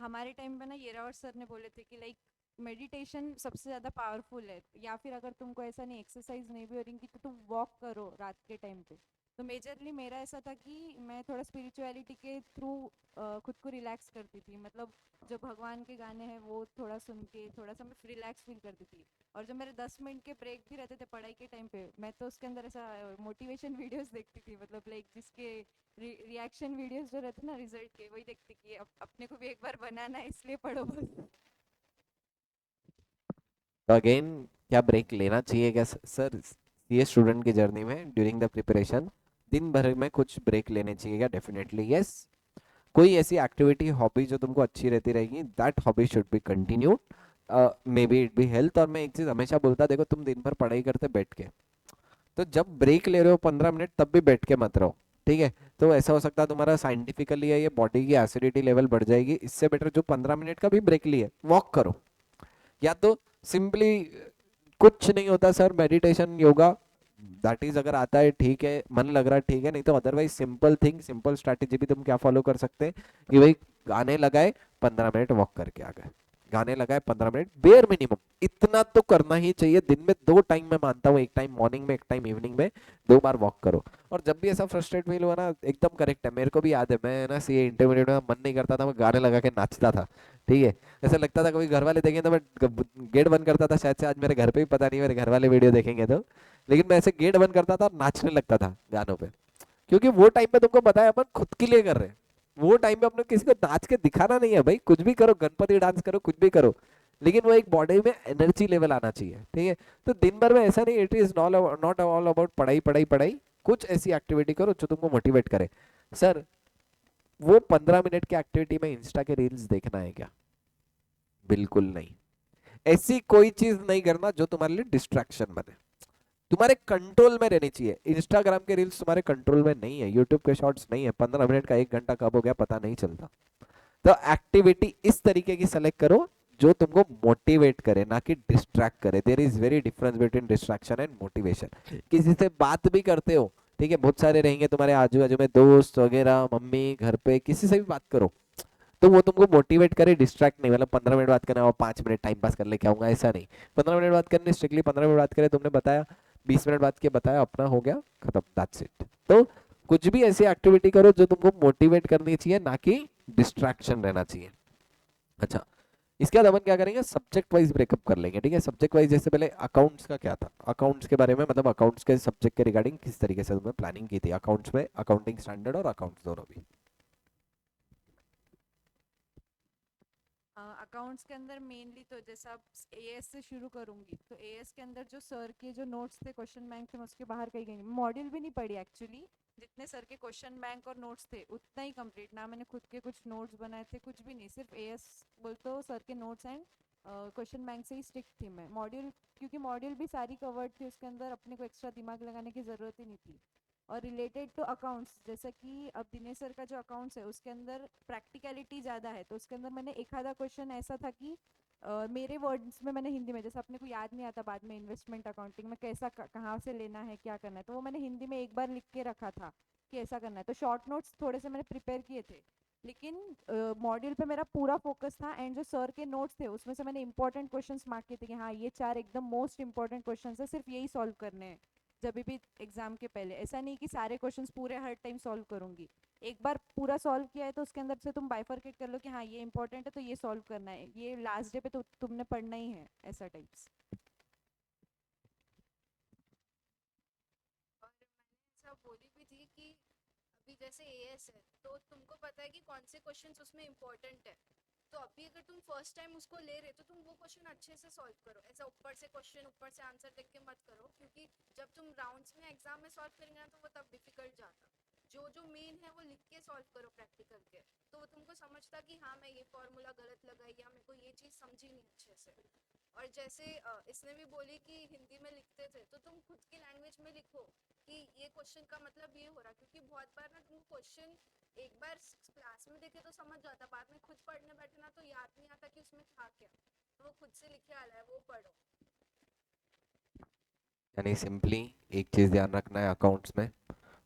हमारे टाइम पे ना येरावर सर ने बोले थे कि लाइक मेडिटेशन सबसे ज़्यादा पावरफुल है, या फिर अगर तुमको ऐसा नहीं एक्सरसाइज नहीं भी हो रही तो तुम वॉक करो रात के टाइम पे। तो मेजरली मेरा ऐसा था कि मैं थोड़ा स्पिरिचुअलिटी के थ्रू खुद को रिलैक्स करती थी। मतलब जो भगवान के गाने हैं वो थोड़ा सुन के थोड़ा सा मैं रिलैक्स फील करती थी। और जो मेरे 10 मिनट के ब्रेक भी रहते थे पढ़ाई के टाइम पे, मैं तो उसके अंदर ऐसा मोटिवेशन वीडियोस देखती थी, मतलब लाइक जिसके रिएक्शन वीडियोस जो रहते ना रिजल्ट के, वही देखती कि अपने को भी एक बार बनाना है इसलिए पढ़ो बस। तो अगेन, क्या ब्रेक लेना चाहिए क्या सर सीए स्टूडेंट की जर्नी में ड्यूरिंग द प्रिपरेशन, दिन भर में कुछ ब्रेक लेने चाहिए क्या? Definitely yes. कोई ऐसी एक्टिविटी हॉबी जो तुमको अच्छी रहती रहेगी, that hobby should be continued, may be it be health. और मैं एक चीज हमेशा बोलता, देखो तुम दिन भर पढ़ाई करते बैठ के, तो जब ब्रेक ले रहे हो 15 मिनट तब भी बैठ के मत रहो। ठीक है, तो ऐसा हो सकता है तुम्हारा साइंटिफिकली है ये बॉडी की एसिडिटी लेवल बढ़ जाएगी। इससे बेटर जो 15 मिनट का भी ब्रेक लिए वॉक करो, या तो सिंपली कुछ नहीं होता sir meditation yoga, that is अगर आता है ठीक है, मन लग रहा है ठीक है, नहीं तो otherwise simple thing simple strategy भी तुम क्या फॉलो कर सकते हैं कि भाई गाने लगाए 15 मिनट वॉक करके आ गए, गाने लगाए 15 मिनट, बेयर मिनिमम इतना तो करना ही चाहिए। दिन में 2 टाइम मैं मानता हूँ, एक टाइम मॉर्निंग में एक टाइम इवनिंग में, 2 बार वॉक करो। और जब भी ऐसा फ्रस्ट्रेट फील हुआ ना, एकदम करेक्ट है, मेरे को भी याद है, मैं ना सीए इंटरमीडिएट में मन नहीं करता था, मैं गाने लगा के नाचता था। ठीक है, ऐसा लगता था कभी घर वाले देखेंगे तो मैं गेट बंद करता था, शायद से आज मेरे घर पे भी पता नहीं मेरे घर वाले वीडियो देखेंगे तो, लेकिन मैं ऐसे गेट बंद करता था और नाचने लगता था गानों पे। क्योंकि वो टाइम पे तुमको पता है अपन खुद के लिए कर रहे हैं, वो टाइम पे अपने किसी को नाच के दिखाना नहीं है भाई, कुछ भी करो, गणपति डांस करो, कुछ भी करो, लेकिन वो एक बॉडी में एनर्जी लेवल आना चाहिए। ठीक है, तो दिन भर में ऐसा नहीं, it is not all about पढ़ाई पढ़ाई पढ़ाई, कुछ ऐसी एक्टिविटी करो जो तुमको मोटिवेट करे। सर वो 15 मिनट की एक्टिविटी में इंस्टा के रील्स देखना है क्या? बिल्कुल नहीं। ऐसी कोई चीज नहीं करना जो तुम्हारे लिए डिस्ट्रैक्शन बने, तुम्हारे कंट्रोल में रहनी चाहिए। इंस्टाग्राम के रील्स तुम्हारे कंट्रोल में नहीं है, यूट्यूब के शॉर्ट्स नहीं है, 15 मिनट का 1 घंटा कब हो गया पता नहीं चलता। तो एक्टिविटी इस तरीके की सेलेक्ट करो जो तुमको मोटिवेट करे, ना कि डिस्ट्रैक्ट करे। There is very difference between distraction and motivation. किसी से बात भी करते हो, ठीक है, बहुत सारे रहेंगे तुम्हारे आजू बाजू में दोस्त वगैरह, मम्मी घर पे, किसी से भी बात करो, तो वो तुमको मोटिवेट करे, डिस्ट्रैक्ट नहीं। मतलब 15 मिनट बात करना और 5 मिनट टाइम पास कर लेके आऊंगा, ऐसा नहीं। 15 मिनट बात करनी, स्ट्रिक्टली 15 मिनट बात करे, तुमने बताया, 20 मिनट बात किया, बताया, अपना हो गया, खत्म, दैट्स इट। तो कुछ भी ऐसी एक्टिविटी करो जो तुमको मोटिवेट करनी चाहिए, ना कि डिस्ट्रैक्शन रहना चाहिए। अच्छा, इसके बाद अपन क्या करेंगे, सब्जेक्ट वाइज ब्रेकअप कर लेंगे। ठीक है, सब्जेक्ट वाइज जैसे पहले अकाउंट्स का क्या था, अकाउंट्स के बारे में, मतलब अकाउंट्स के सब्जेक्ट के रिगार्डिंग किस तरीके से तुमने प्लानिंग की थी अकाउंट्स में, अकाउंटिंग स्टैंडर्ड और अकाउंट्स दोनों भी। अकाउंट्स के अंदर मेनली तो जैसा अब एएस से शुरू करूंगी, तो एएस के अंदर जो सर के जो नोट्स थे क्वेश्चन बैंक थे, मैं उसके बाहर कहीं गई नहीं, मॉड्यूल भी नहीं पढ़ी एक्चुअली। जितने सर के क्वेश्चन बैंक और नोट्स थे उतना ही कंप्लीट, ना मैंने खुद के कुछ नोट्स बनाए थे, कुछ भी नहीं, सिर्फ एएस बोलते हो सर के नोट्स एंड क्वेश्चन बैंक से ही स्टिक थी मैं। मॉड्यूल क्योंकि मॉड्यूल भी सारी कवर्ड थी उसके अंदर, अपने को एक्स्ट्रा दिमाग लगाने की ज़रूरत ही नहीं थी। और रिलेटेड टू अकाउंट्स, जैसा कि अब दिनेश सर का जो अकाउंट्स है उसके अंदर प्रैक्टिकलिटी ज़्यादा है, तो उसके अंदर मैंने एक आधा क्वेश्चन ऐसा था कि मेरे वर्ड्स में मैंने हिंदी में, जैसे अपने को याद नहीं आता बाद में इन्वेस्टमेंट अकाउंटिंग में कैसा कहाँ से लेना है क्या करना है, तो वो मैंने हिंदी में एक बार लिख के रखा था कि ऐसा करना है। तो शॉर्ट नोट्स थोड़े से मैंने प्रिपेयर किए थे, लेकिन मॉड्यूल पे मेरा पूरा फोकस था। एंड जो सर के नोट्स थे उसमें से मैंने इंपॉर्टेंट क्वेश्चंस मार्क किए थे कि हाँ ये 4 एकदम मोस्ट इंपॉर्टेंट क्वेश्चंस है, सिर्फ यही सॉल्व करने हैं जब भी एग्जाम के पहले। ऐसा नहीं कि सारे क्वेश्चंस पूरे हर टाइम सॉल्व करूंगी, एक बार पूरा सॉल्व किया है तो उसके अंदर से तुम बाइफरकेट कर लो कि हाँ ये इंपॉर्टेंट है तो ये सॉल्व करना है, ये लास्ट डे पे तो तुमने पढ़ना ही है, ऐसा टाइप्स। और मैंने ऐसा बोली भी थी कि अभी जैसे एएस है तो तुमको पता है कि कौन से क्वेश्चंस उसमें इंपॉर्टेंट है, तो अभी अगर तुम फर्स्ट टाइम उसको ले रहे तो तुम वो क्वेश्चन अच्छे से सॉल्व करो। ऐसा ऊपर से क्वेश्चन ऊपर से आंसर देख के मत करो, क्योंकि जब तुम राउंड्स में एग्जाम में सॉल्व करेंगे ना तो वो तब डिफिकल्ट जाता। जो जो मेन है वो लिख के सॉल्व करो प्रैक्टिकल के, तो वो तुमको समझता कि हाँ मैं ये फॉर्मूला गलत लगाई या मेरे को ये चीज़ समझी नहीं अच्छे से। और जैसे इसने भी बोली कि हिंदी में लिखते थे, तो तुम खुद की लैंग्वेज में लिखो कि ये क्वेश्चन का मतलब ये हो रहा, क्योंकि बहुत बार ना तुम क्वेश्चन एक बार क्लास में देखे तो समझ जाता, बाद में खुद पढ़ने बैठे ना तो याद नहीं आता कि उसमें था क्या, तो वो खुद से लिखे आला है वो पढ़ो। यानी सिंपली एक चीज़ ध्यान रखना है अकाउंट्स में,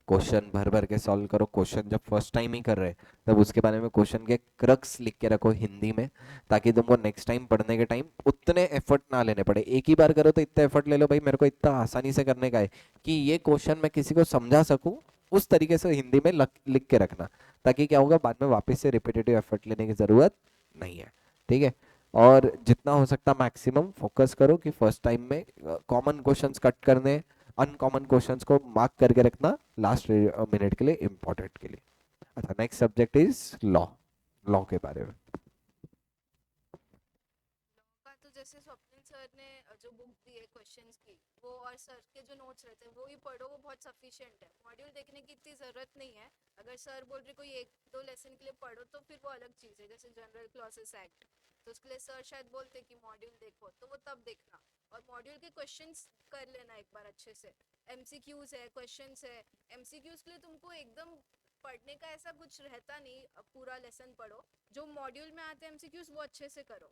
क्वेश्चन भर भर के सॉल्व करो। क्वेश्चन जब फर्स्ट टाइम ही कर रहे हैं तब उसके बारे में क्वेश्चन के क्रक्स लिख के रखो हिंदी में, ताकि तुमको नेक्स्ट टाइम पढ़ने के टाइम उतने एफर्ट ना लेने पड़े। एक ही बार करो तो इतना एफर्ट ले लो भाई मेरे को इतना आसानी से करने का है कि ये क्वेश्चन मैं किसी को समझा सकूं, उस तरीके से हिंदी में लिख के रखना, ताकि क्या होगा बाद में वापस से रिपीटेटिव एफर्ट लेने की ज़रूरत नहीं है। ठीक है। और जितना हो सकता मैक्सिमम फोकस करो कि फर्स्ट टाइम में कॉमन क्वेश्चंस कट करने, अनकॉमन क्वेश्चंस को मार्क करके रखना लास्ट मिनट के लिए, इंपॉर्टेंट के लिए। अच्छा, next subject is law. Law के बारे में का तो जैसे स्वप्निल सर ने जो बुक दी है क्वेश्चंस की, वो और सर के जो नोट्स रहते हैं वो ही पढ़ो, वो बहुत सफिशिएंट है। मॉड्यूल देखने की इतनी ज़रूरत नहीं है। अगर सर बोल रहे कोई एक दो लेसन के लिए पढ़ो तो फिर वो अलग चीज़ है, जैसे जनरल क्लॉसेस एक्ट, तो उसके लिए सर शायद बोलते कि मॉड्यूल देखो, तो वो तब देखना। और मॉड्यूल के क्वेश्चंस कर लेना एक बार अच्छे से। एमसीक्यूज है, क्वेश्चंस है। एमसीक्यूज के लिए तुमको एकदम पढ़ने का ऐसा कुछ रहता नहीं, पूरा लेसन पढ़ो। जो मॉड्यूल में आते हैं एमसीक्यूज वो अच्छे से करो,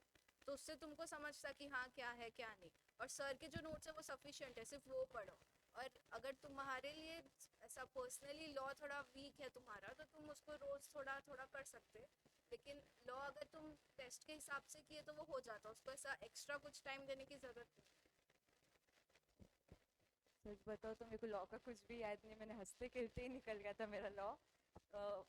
तो उससे तुमको समझता कि हाँ क्या है क्या नहीं। और सर के जो नोट्स है वो सफिशिएंट है, सिर्फ वो पढ़ो। और अगर तुम्हारे लिए ऐसा पर्सनली लॉ थोड़ा वीक है तुम्हारा, तो तुम उसको रोज थोड़ा थोड़ा कर सकते, लेकिन लॉ अगर तुम टेस्ट के हिसाब से किए तो वो हो जाता, उसको ऐसा एक्स्ट्रा कुछ टाइम देने की जरूरत नहीं। सच बताओ तो मेरे को लॉ का कुछ भी याद नहीं, मैंने हंसते खेलते ही निकल गया था मेरा लॉ।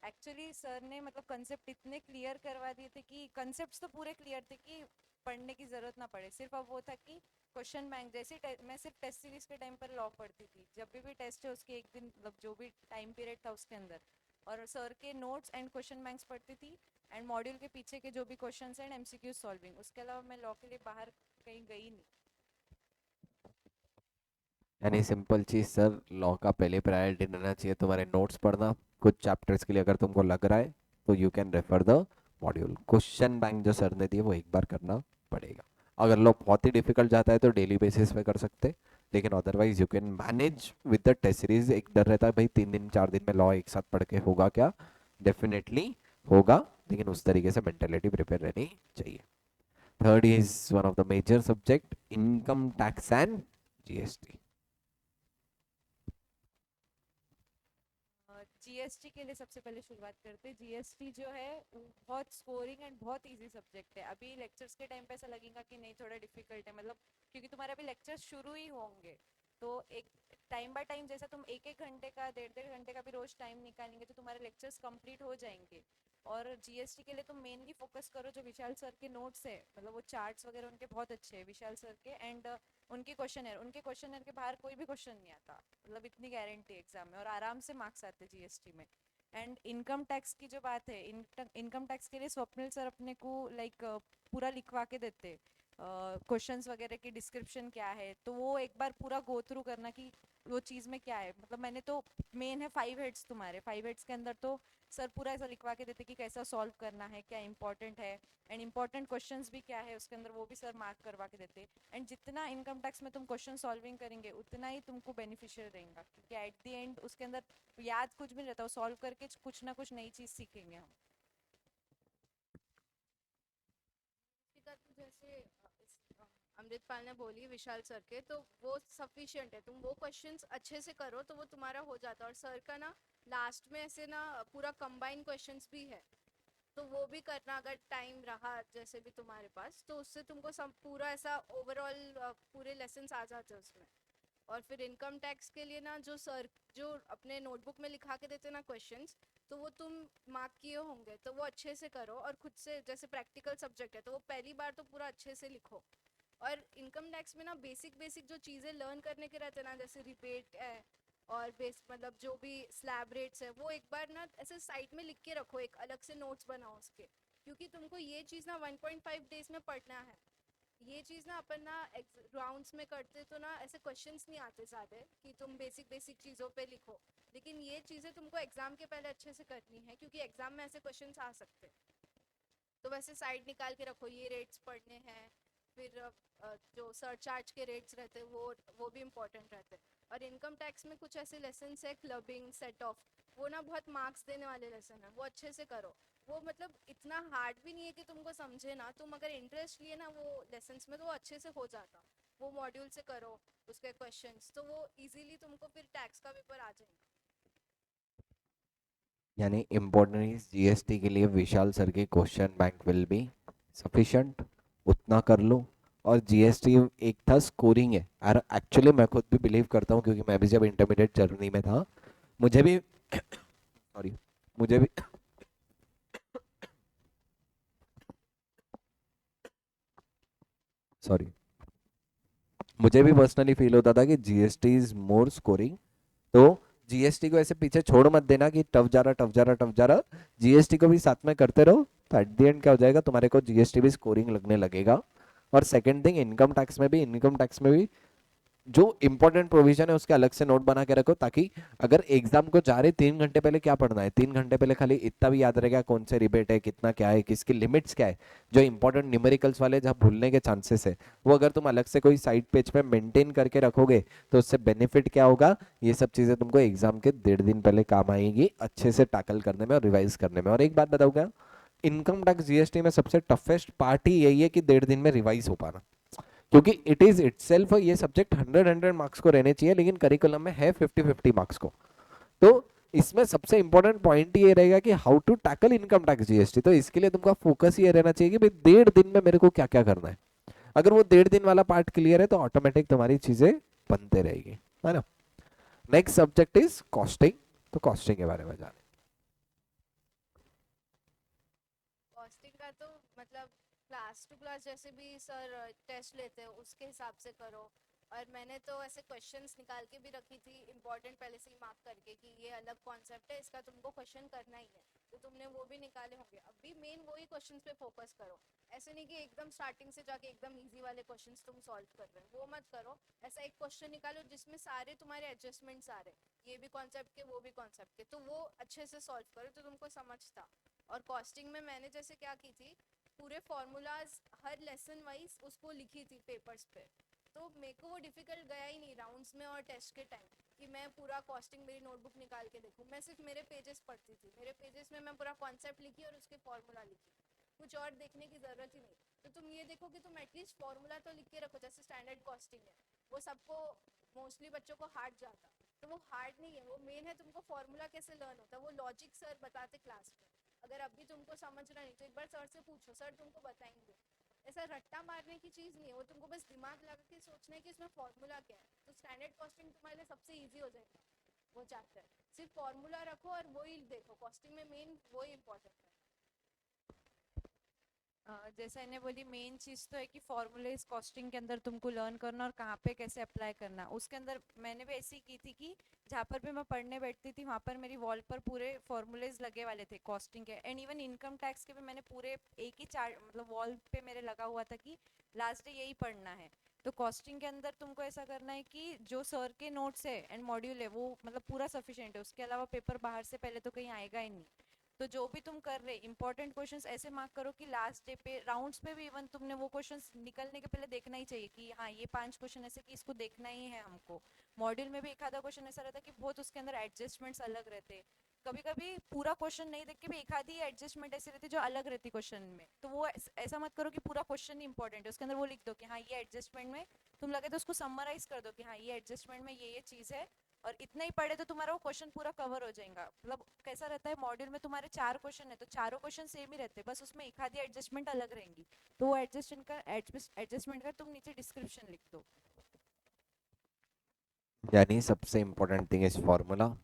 एक्चुअली सर ने मतलब कंसेप्ट इतने क्लियर करवा दिए थे कि कंसेप्ट्स तो पूरे क्लियर थे कि पढ़ने की जरूरत ना पड़े, सिर्फ अब वो था कि क्वेश्चन बैंक जैसे मैं सिर्फ टेस्ट सीरीज के टाइम पर लॉ पढ़ती थी, जब भी टेस्ट है उसके एक दिन मतलब जो भी टाइम पीरियड था उसके अंदर, और सर के नोट्स एंड क्वेश्चन बैंक्स पढ़ती थी, एंड मॉड्यूल के पीछे के जो भी क्वेश्चन एंड एमसीक्यू सॉल्विंग। उसके अलावा मैं लॉ के लिए बाहर कहीं गई नहीं। यानी सिंपल चीज सर, लॉ का पहले प्रायोरिटी रहना चाहिए तुम्हारे नोट्स पढ़ना। कुछ चैप्टर्स के लिए अगर तुमको लग रहा है तो you can refer the module. Question bank जो सर ने दिए वो एक बार करना पड़ेगा। अगर लॉ बहुत ही डिफिकल्ट जाता है तो डेली बेसिस पे कर सकते, लेकिन otherwise you can manage with the test series. एक डर रहता है भाई 3 दिन 4 दिन में लॉ एक साथ पढ़ के होगा क्या, डेफिनेटली होगा, लेकिन उस तरीके से मेंटेलिटी प्रिपेयर रहनी चाहिए। Third is one of the major subject, income tax and GST. GST के लिए सबसे पहले शुरुआत करते हैं। जीएसटी जो है वो बहुत स्कोरिंग एंड बहुत इजी सब्जेक्ट है। अभी लेक्चर्स के टाइम पे ऐसा लगेगा कि नहीं थोड़ा डिफिकल्ट है, मतलब क्योंकि तुम्हारे अभी लेक्चर्स शुरू ही होंगे, तो एक टाइम बाय टाइम जैसा तुम एक एक घंटे का डेढ़ डेढ़ घंटे का भी रोज टाइम निकालेंगे तो तुम्हारे लेक्चर्स कंप्लीट हो जाएंगे। और जीएसटी के लिए तुम मेनली फोकस करो जो विशाल सर के नोट्स है, मतलब वो चार्ट्स वगैरह उनके बहुत अच्छे हैं विशाल सर के, एंड उनके क्वेश्चनर के बाहर कोई भी क्वेश्चन नहीं आता, मतलब इतनी गारंटी एग्जाम में, और आराम से मार्क्स आते जीएसटी में। एंड इनकम टैक्स की जो बात है, इनकम टैक्स के लिए स्वप्निल सर अपने को लाइक पूरा लिखवा के देते क्वेश्चंस वगैरह की डिस्क्रिप्शन क्या है, तो वो एक बार पूरा गो थ्रू करना कि वो चीज़ में क्या है। मतलब मैंने तो मेन है 5 हेड्स, तुम्हारे 5 हेड्स के अंदर तो सर पूरा ऐसा लिखवा के देते कि कैसा सॉल्व करना है, क्या इंपॉर्टेंट है, एंड इंपॉर्टेंट क्वेश्चंस भी क्या है उसके अंदर, वो भी सर मार्क करवा के देते। एंड जितना इनकम टैक्स में तुम क्वेश्चन सॉल्विंग करेंगे उतना ही तुमको बेनिफिशियल रहेगा, क्योंकि एट द एंड उसके अंदर याद कुछ भी नहीं रहता, वो सॉल्व करके कुछ ना कुछ नई चीज़ सीखेंगे हम। तो जैसे जैसे अमृतपाल ने बोली विशाल सर के, तो वो सफिशिएंट है। तुम वो क्वेश्चंस अच्छे से करो तो वो तुम्हारा हो जाता है। और सर का ना लास्ट में ऐसे ना पूरा कंबाइन क्वेश्चंस भी है, तो वो भी करना अगर टाइम रहा जैसे भी तुम्हारे पास, तो उससे तुमको सब पूरा ऐसा ओवरऑल पूरे लेसन्स आ जाते हैं उसमें। और फिर इनकम टैक्स के लिए ना जो सर जो अपने नोटबुक में लिखा के देते ना क्वेश्चंस, तो वो तुम मार्क किए होंगे, तो वो अच्छे से करो। और खुद से जैसे प्रैक्टिकल सब्जेक्ट है तो वो पहली बार तो पूरा अच्छे से लिखो। और इनकम टैक्स में ना बेसिक बेसिक जो चीज़ें लर्न करने के रहते हैं ना, जैसे रिबेट है और बेस मतलब जो भी स्लैब रेट्स है, वो एक बार ना ऐसे साइड में लिख के रखो, एक अलग से नोट्स बनाओ उसके। क्योंकि तुमको ये चीज़ ना 1.5 डेज में पढ़ना है। ये चीज़ ना अपन ना राउंड्स में करते तो ना ऐसे क्वेश्चंस नहीं आते ज़्यादा कि तुम बेसिक बेसिक चीज़ों पे लिखो। लेकिन ये चीज़ें तुमको एग्जाम के पहले अच्छे से करनी है, क्योंकि एग्जाम में ऐसे क्वेश्चंस आ सकते हैं। तो वैसे साइड निकाल के रखो, ये रेट्स पढ़ने हैं। फिर जो सरचार्ज के रेट्स रहते हैं वो भी इम्पोर्टेंट रहते हैं। और इनकम टैक्स में कुछ ऐसे लेसन है, क्लबिंग, सेट ऑफ, वो ना बहुत मार्क्स देने वाले लेसन है, वो अच्छे से करो। वो मतलब इतना हार्ड भी नहीं है कि तुमको समझे ना, तुम अगर इंटरेस्ट लिए ना वो लेसन में, तो वो अच्छे से हो जाता। वो मॉड्यूल से करो उसके क्वेश्चंस, तो वो इजीली तुमको फिर टैक्स का पेपर आ जाएगा। यानी इम्पोर्टेंट जीएसटी के लिए विशाल सर के question bank will be sufficient, उतना कर लो। और जीएसटी एक था स्कोरिंग है, और एक्चुअली मैं खुद भी बिलीव करता हूँ, क्योंकि मैं भी जब इंटरमीडिएट जर्नी में था, मुझे भी सॉरी, मुझे भी सॉरी, मुझे भी पर्सनली फील होता था कि जीएसटी इज मोर स्कोरिंग। तो जीएसटी को ऐसे पीछे छोड़ मत देना कि टफ जा रहा टफ जा रहा टफ जा रहा, जीएसटी को भी साथ में करते रहो। तो एट द एंड क्या हो जाएगा, तुम्हारे को जीएसटी भी स्कोरिंग लगने लगेगा। और सेकंड थिंग, इनकम टैक्स में भी जो इंपॉर्टेंट प्रोविजन है उसके अलग से नोट बना के रखो, ताकि अगर एग्जाम को जा रहे 3 घंटे पहले क्या पढ़ना है, 3 घंटे पहले खाली इतना भी याद रहेगा कौन से रिबेट है, कितना क्या है, किसकी लिमिट्स क्या है, जो इंपॉर्टेंट न्यूमेरिकल्स वाले जहाँ भूलने के चांसेस है, वो अगर तुम अलग से कोई साइड पेज पे मेंटेन करके रखोगे, तो उससे बेनिफिट क्या होगा, ये सब चीजें तुमको एग्जाम के 1.5 दिन पहले काम आएगी, अच्छे से टैकल करने में और रिवाइज करने में। और एक बात बताऊंगा, इनकम टैक्स जीएसटी में सबसे टफेस्ट पार्ट ही यही है कि 1.5 दिन में रिवाइज हो पाना। क्योंकि इट इज इटसेल्फ ये सब्जेक्ट 100 मार्क्स को रहने चाहिए, लेकिन करिकुलम में है 50-50 मार्क्स को। तो इसमें सबसे इंपॉर्टेंट पॉइंट ये रहेगा कि how to tackle income tax GST. तो इसके लिए तुमका फोकस ये रहना चाहिए कि भाई 1.5 दिन में मेरे को क्या क्या करना है। अगर वो 1.5 दिन वाला पार्ट क्लियर है तो ऑटोमेटिक तुम्हारी चीजें बनते रहेगी, है ना। Next subject is costing. तो कॉस्टिंग के बारे में जाने। कॉस्टिंग का तो मतलब क्लास टू क्लास जैसे भी सर टेस्ट लेते हैं उसके हिसाब से करो। और मैंने तो ऐसे क्वेश्चंस निकाल के भी रखी थी इम्पोर्टेंट, पहले से ही मार्क करके कि ये अलग कॉन्सेप्ट है, इसका तुमको क्वेश्चन करना ही है। तो तुमने वो भी निकाले होंगे। अभी मेन वही क्वेश्चंस पे फोकस करो। ऐसे नहीं कि एकदम स्टार्टिंग से जाके एकदम इजी वाले क्वेश्चंस तुम सॉल्व कर रहे हो, वो मत करो। ऐसा एक क्वेश्चन निकालो जिसमें सारे तुम्हारे एडजस्टमेंट्स आ रहे, ये भी कॉन्सेप्ट के वो भी कॉन्सेप्ट के, तो वो अच्छे से सॉल्व करो तो तुमको समझता। और कॉस्टिंग में मैंने जैसे क्या की थी, पूरे फॉर्मूलाज हर लेसन वाइज उसको लिखी थी पेपर्स पे। तो मेरे को वो डिफिकल्ट गया ही नहीं राउंड्स में और टेस्ट के टाइम, कि मैं पूरा कॉस्टिंग मेरी नोटबुक निकाल के देखूँ। मैं सिर्फ मेरे पेजेस पढ़ती थी, मेरे पेजेस में मैं पूरा कॉन्सेप्ट लिखी और उसके फॉर्मूला लिखी, कुछ और देखने की ज़रूरत ही नहीं। तो तुम ये देखो कि तुम एटलीस्ट फॉर्मूला तो लिख के रखो। जैसे स्टैंडर्ड कॉस्टिंग है, वो सबको मोस्टली बच्चों को हार्ड जाता, तो वो हार्ड नहीं है, वो मेन है तुमको फॉर्मूला कैसे लर्न होता है, वो लॉजिक सर बताते क्लास में। अगर अभी तुमको समझना नहीं तो एक बार सर से पूछो, सर तुमको बताएंगे। ऐसा रट्टा मारने की चीज़ नहीं है वो, तुमको बस दिमाग लगा के सोचना है कि इसमें फॉर्मूला क्या है। तो स्टैंडर्ड कॉस्टिंग तुम्हारे लिए सबसे ईजी हो जाएगा वो चैप्टर। सिर्फ फॉर्मूला रखो और वही देखो, कॉस्टिंग में मेन वही इंपॉर्टेंट है। जैसा इन्हें बोली, मेन चीज़ तो है कि फॉर्मूलेज कॉस्टिंग के अंदर तुमको लर्न करना और कहाँ पे कैसे अप्लाई करना। उसके अंदर मैंने भी ऐसी की थी कि जहाँ पर भी मैं पढ़ने बैठती थी वहाँ पर मेरी वॉल पर पूरे फॉर्मूलेज लगे वाले थे कॉस्टिंग के, एंड इवन इनकम टैक्स के भी मैंने पूरे एक ही चार्ट मतलब वॉल पे मेरे लगा हुआ था कि लास्ट डे यही पढ़ना है। तो कॉस्टिंग के अंदर तुमको ऐसा करना है कि जो सर के नोट्स है एंड मॉड्यूल है वो मतलब पूरा सफिशिएंट है, उसके अलावा पेपर बाहर से पहले तो कहीं आएगा ही नहीं। तो जो भी तुम कर रहे इंपॉर्टेंट क्वेश्चंस ऐसे मार्क करो कि लास्ट डे पे राउंड्स में भी इवन तुमने वो क्वेश्चंस निकलने के पहले देखना ही चाहिए कि हाँ ये 5 क्वेश्चन ऐसे कि इसको देखना ही है हमको। मॉड्यूल में भी एक आधा क्वेश्चन ऐसा रहता है कि बहुत उसके अंदर एडजस्टमेंट्स अलग रहते हैं, कभी कभी पूरा क्वेश्चन नहीं देख के भी एक आधी एडजस्टमेंट ऐसी रहती है जो अलग रहती क्वेश्चन में, तो वो ऐसा मत करो कि पूरा क्वेश्चन ही इंपॉर्टेंट है, उसके अंदर वो लिख दो कि हाँ ये एडजस्टमेंट में, तुम लगे तो उसको समराइज कर दो कि हाँ ये एडजस्टमेंट में ये चीज़ है, और इतना ही पढ़े तो तुम्हारा वो क्वेश्चन पूरा कवर हो जाएगा। मतलब कैसा रहता है मॉड्यूल में तुम्हारे 4 क्वेश्चन है तो चारों क्वेश्चन सेम ही रहते हैं, बस उसमें एक आधी एडजस्टमेंट अलग रहेंगी, तो वो एडजस्टमेंट का तुम नीचे डिस्क्रिप्शन लिख दो। यानी सबसे important thing is formula.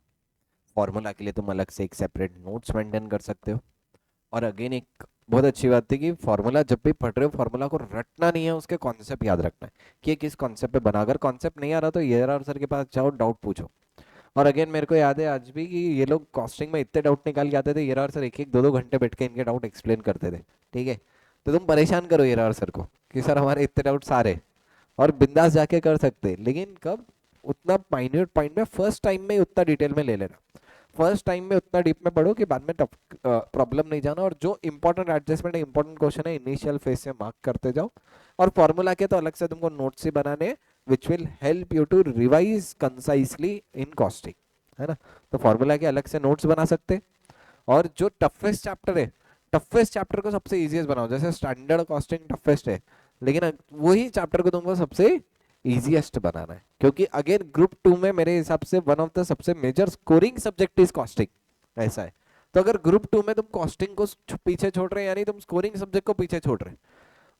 Formula के लिए तुम अलग से एक सेपरेट नोट्स मेंटेन कर सकते हो। और अगेन एक बहुत अच्छी बात थी कि फार्मूला जब भी पढ़ रहे हो फार्मूला को रटना नहीं है, उसके कॉन्सेप्ट याद रखना है कि ये किस कॉन्सेप्ट पे बना। अगर कॉन्सेप्ट नहीं आ रहा तो ये और सर के पास जाओ, डाउट पूछो। और अगेन मेरे को याद है आज भी कि ये लोग कॉस्टिंग में इतने डाउट निकाल के आते थे, ये और सर एक एक दो दो घंटे बैठ के इनके डाउट एक्सप्लेन करते थे। ठीक है, तो तुम परेशान करो ये और सर को कि सर हमारे इतने डाउट्स आ रहे, और बिंदास जाके कर सकते, लेकिन कब उतना माइन्यूट पॉइंट में फर्स्ट टाइम में उतना डिटेल में ले लेना, फर्स्ट टाइम में उतना डीप में पढ़ो कि बाद में प्रॉब्लम नहीं जाना। और जो इंपॉर्टेंट एडजस्टमेंट है, इंपॉर्टेंट क्वेश्चन है, इनिशियल फेज से मार्क करते जाओ। और फॉर्मूला के तो अलग से तुमको नोट्स ही बनाने which will help you to revise concisely in costing, है ना। तो फॉर्मूला के अलग से नोट्स बना सकते। और जो टफेस्ट चैप्टर है, टफेस्ट चैप्टर को सबसे इजीएस्ट बनाओ। जैसे स्टैंडर्ड कॉस्टिंग टफेस्ट है, लेकिन वही चैप्टर को तुमको सबसे इजीएस्ट बनाना है, क्योंकि अगेन ग्रुप 2 में मेरे हिसाब से वन ऑफ द सबसे major scoring subject is costing, ऐसा है। तो अगर ग्रुप 2 में तुम कॉस्टिंग को पीछे छोड़ रहे हैं, यानी तुम स्कोरिंग सब्जेक्ट को पीछे छोड़ रहे हैं।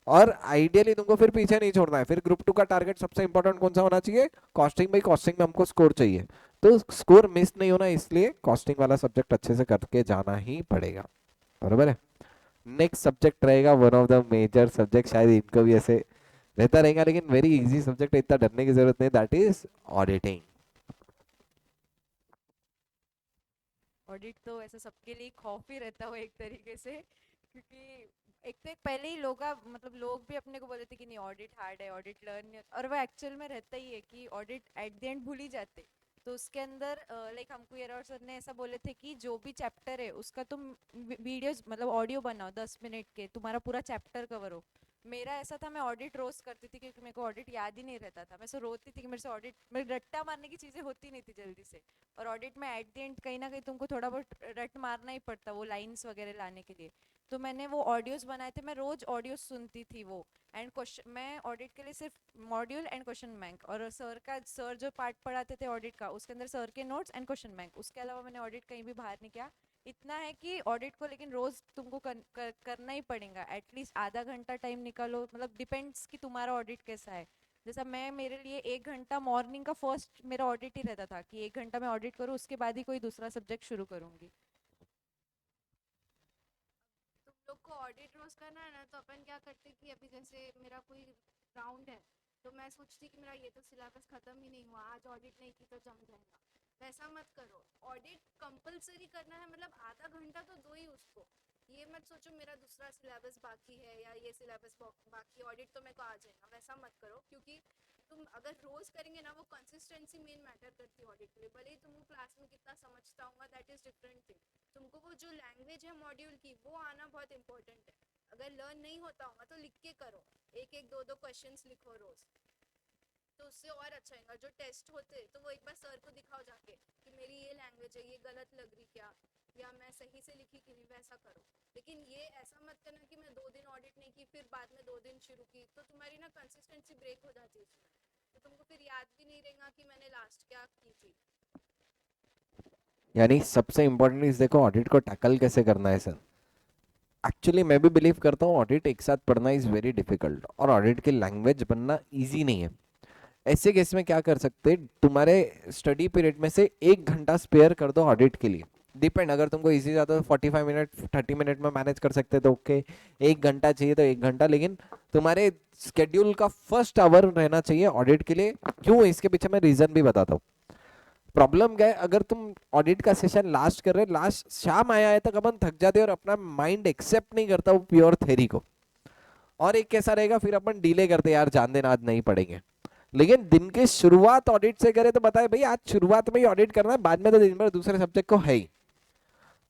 और आइडियली तुमको फिर पीछे नहीं छोड़ना है। फिर ग्रुप 2 का टारगेट सबसे इंपॉर्टेंट कौन सा होना चाहिए? कॉस्टिंग। भाई कॉस्टिंग में हमको स्कोर चाहिए, तो स्कोर मिस नहीं होना, इसलिए कॉस्टिंग वाला सब्जेक्ट अच्छे से करके जाना ही पड़ेगा, बरोबर है। नेक्स्ट सब्जेक्ट रहेगा one of the major subject, शायद इनको भी ऐसे रहता रहेगा, लेकिन वेरी इजी सब्जेक्ट है, इतना डरने की जरूरत नहीं, दैट इज ऑडिटिंग। ऑडिट तो ऐसा सबके लिए खौफ ही रहता हो एक तरीके से, क्योंकि एक तो एक पहले ही मतलब लोग भी अपने को बोलते थे कि नहीं ऑडिट हार्ड है, ऑडिट लर्न नहीं, और वो एक्चुअल में रहता ही है कि ऑडिट एट द एंड भूल ही जाते। तो उसके अंदर लाइक हमको ये सर ने ऐसा बोले थे कि जो भी चैप्टर है उसका तुम वीडियोस मतलब ऑडियो बनाओ 10 मिनट के, तुम्हारा पूरा चैप्टर कवर हो। मेरा ऐसा था, मैं ऑडिट रोज करती थी क्योंकि मेरे को ऑडिट याद ही नहीं रहता था, मैं सो रोती थी कि मेरे से ऑडिट, मेरे रट्टा मारने की चीज़ें होती नहीं थी जल्दी से। और ऑडिट में एट द एंड कहीं ना कहीं तुमको थोड़ा बहुत रट मारना ही पड़ता वो लाइंस वगैरह लाने के लिए। तो मैंने वो ऑडियोज बनाए थे, मैं रोज ऑडियो सुनती थी वो। एंड क्वेश्चन मैं ऑडिट के लिए सिर्फ मॉड्यूल एंड क्वेश्चन बैंक, और सर जो पार्ट पढ़ाते थे ऑडिट का उसके अंदर सर के नोट्स एंड क्वेश्चन बैंक, उसके अलावा मैंने ऑडिट कहीं भी बाहर नहीं किया। इतना है कि ऑडिट को लेकिन रोज तुमको करना ही पड़ेगा, एटलीस्ट आधा घंटा टाइम निकालो, मतलब डिपेंड्स कि तुम्हारा ऑडिट कैसा है। जैसा मैं, मेरे लिए 1 घंटा मॉर्निंग का फर्स्ट मेरा ऑडिट ही रहता था कि 1 घंटा मैं ऑडिट करूँ, उसके बाद ही कोई दूसरा सब्जेक्ट शुरू करूंगी। तुम लोग को ऑडिट रोज करना है ना, तो अपन क्या करते कि अभी जैसे मेरा कोई राउंड है, तो मैं सोचती कि मेरा ये तो सिलेबस खत्म ही नहीं हुआ, आज ऑडिट नहीं की तो जम जाएगा। वैसा मत करो, ऑडिट कंपलसरी करना है, मतलब आधा घंटा तो दो ही उसको। ये मत सोचो मेरा दूसरा सिलेबस बाकी है या ये सिलेबस बाकी, ऑडिट तो मेरे को आ जाएगा, वैसा मत करो। क्योंकि तुम अगर रोज करेंगे ना, वो कंसिस्टेंसी मेन मैटर करती है ऑडिट के लिए। भले ही तुमको क्लास में कितना समझता होगा, दैट इज डिफरेंट थिंग। तुमको वो जो लैंग्वेज है मॉड्यूल की, वो आना बहुत इंपॉर्टेंट है। अगर लर्न नहीं होता होगा तो लिख के करो, एक एक दो दो क्वेश्चंस लिखो रोज, तो उससे और अच्छा होगा। जो टेस्ट होते तो वो एक बार सर को दिखाओ जाके कि मेरी ये लैंग्वेज है, ये गलत लग रही क्या, या मैं सही से लिखी कि नहीं, वैसा करो। लेकिन ये ऐसा मत करना कि मैं 2 दिन ऑडिट नहीं की फिर बाद में 2 दिन शुरू की, तो तुम्हारी ना कंसिस्टेंसी ब्रेक हो जाती है उसमें, तो तुमको फिर याद भी नहीं रहेगा कि मैंने लास्ट क्या की थी। यानी सबसे इंपॉर्टेंट चीज देखो, ऑडिट को टैकल कैसे करना है सर। एक्चुअली मैं भी बिलीव करता हूँ ऑडिट एक साथ पढ़ना इज वेरी डिफिकल्ट, और ऑडिट की लैंग्वेज बनना इजी नहीं है। ऐसे केस में क्या कर सकते हैं, तुम्हारे स्टडी पीरियड में से 1 घंटा स्पेयर कर दो ऑडिट के लिए। डिपेंड, अगर तुमको इजी ज़्यादा 45 मिनट 30 मिनट में मैनेज कर सकते तो ओके, 1 घंटा चाहिए तो 1 घंटा, लेकिन तुम्हारे स्केड्यूल का फर्स्ट आवर रहना चाहिए ऑडिट के लिए। क्यों, इसके पीछे मैं रीजन भी बताता हूँ। प्रॉब्लम क्या है, अगर तुम ऑडिट का सेशन लास्ट कर रहे, लास्ट शाम आया तक अपन थक जाते और अपना माइंड एक्सेप्ट नहीं करता वो प्योर थ्योरी को। और एक कैसा रहेगा, फिर अपन डिले करते, यार जान देना आज नहीं पढ़ेंगे। लेकिन दिन की शुरुआत ऑडिट से करे तो बताए भाई आज शुरुआत में ही ऑडिट करना है, बाद में तो दिन भर दूसरे सब्जेक्ट को है ही।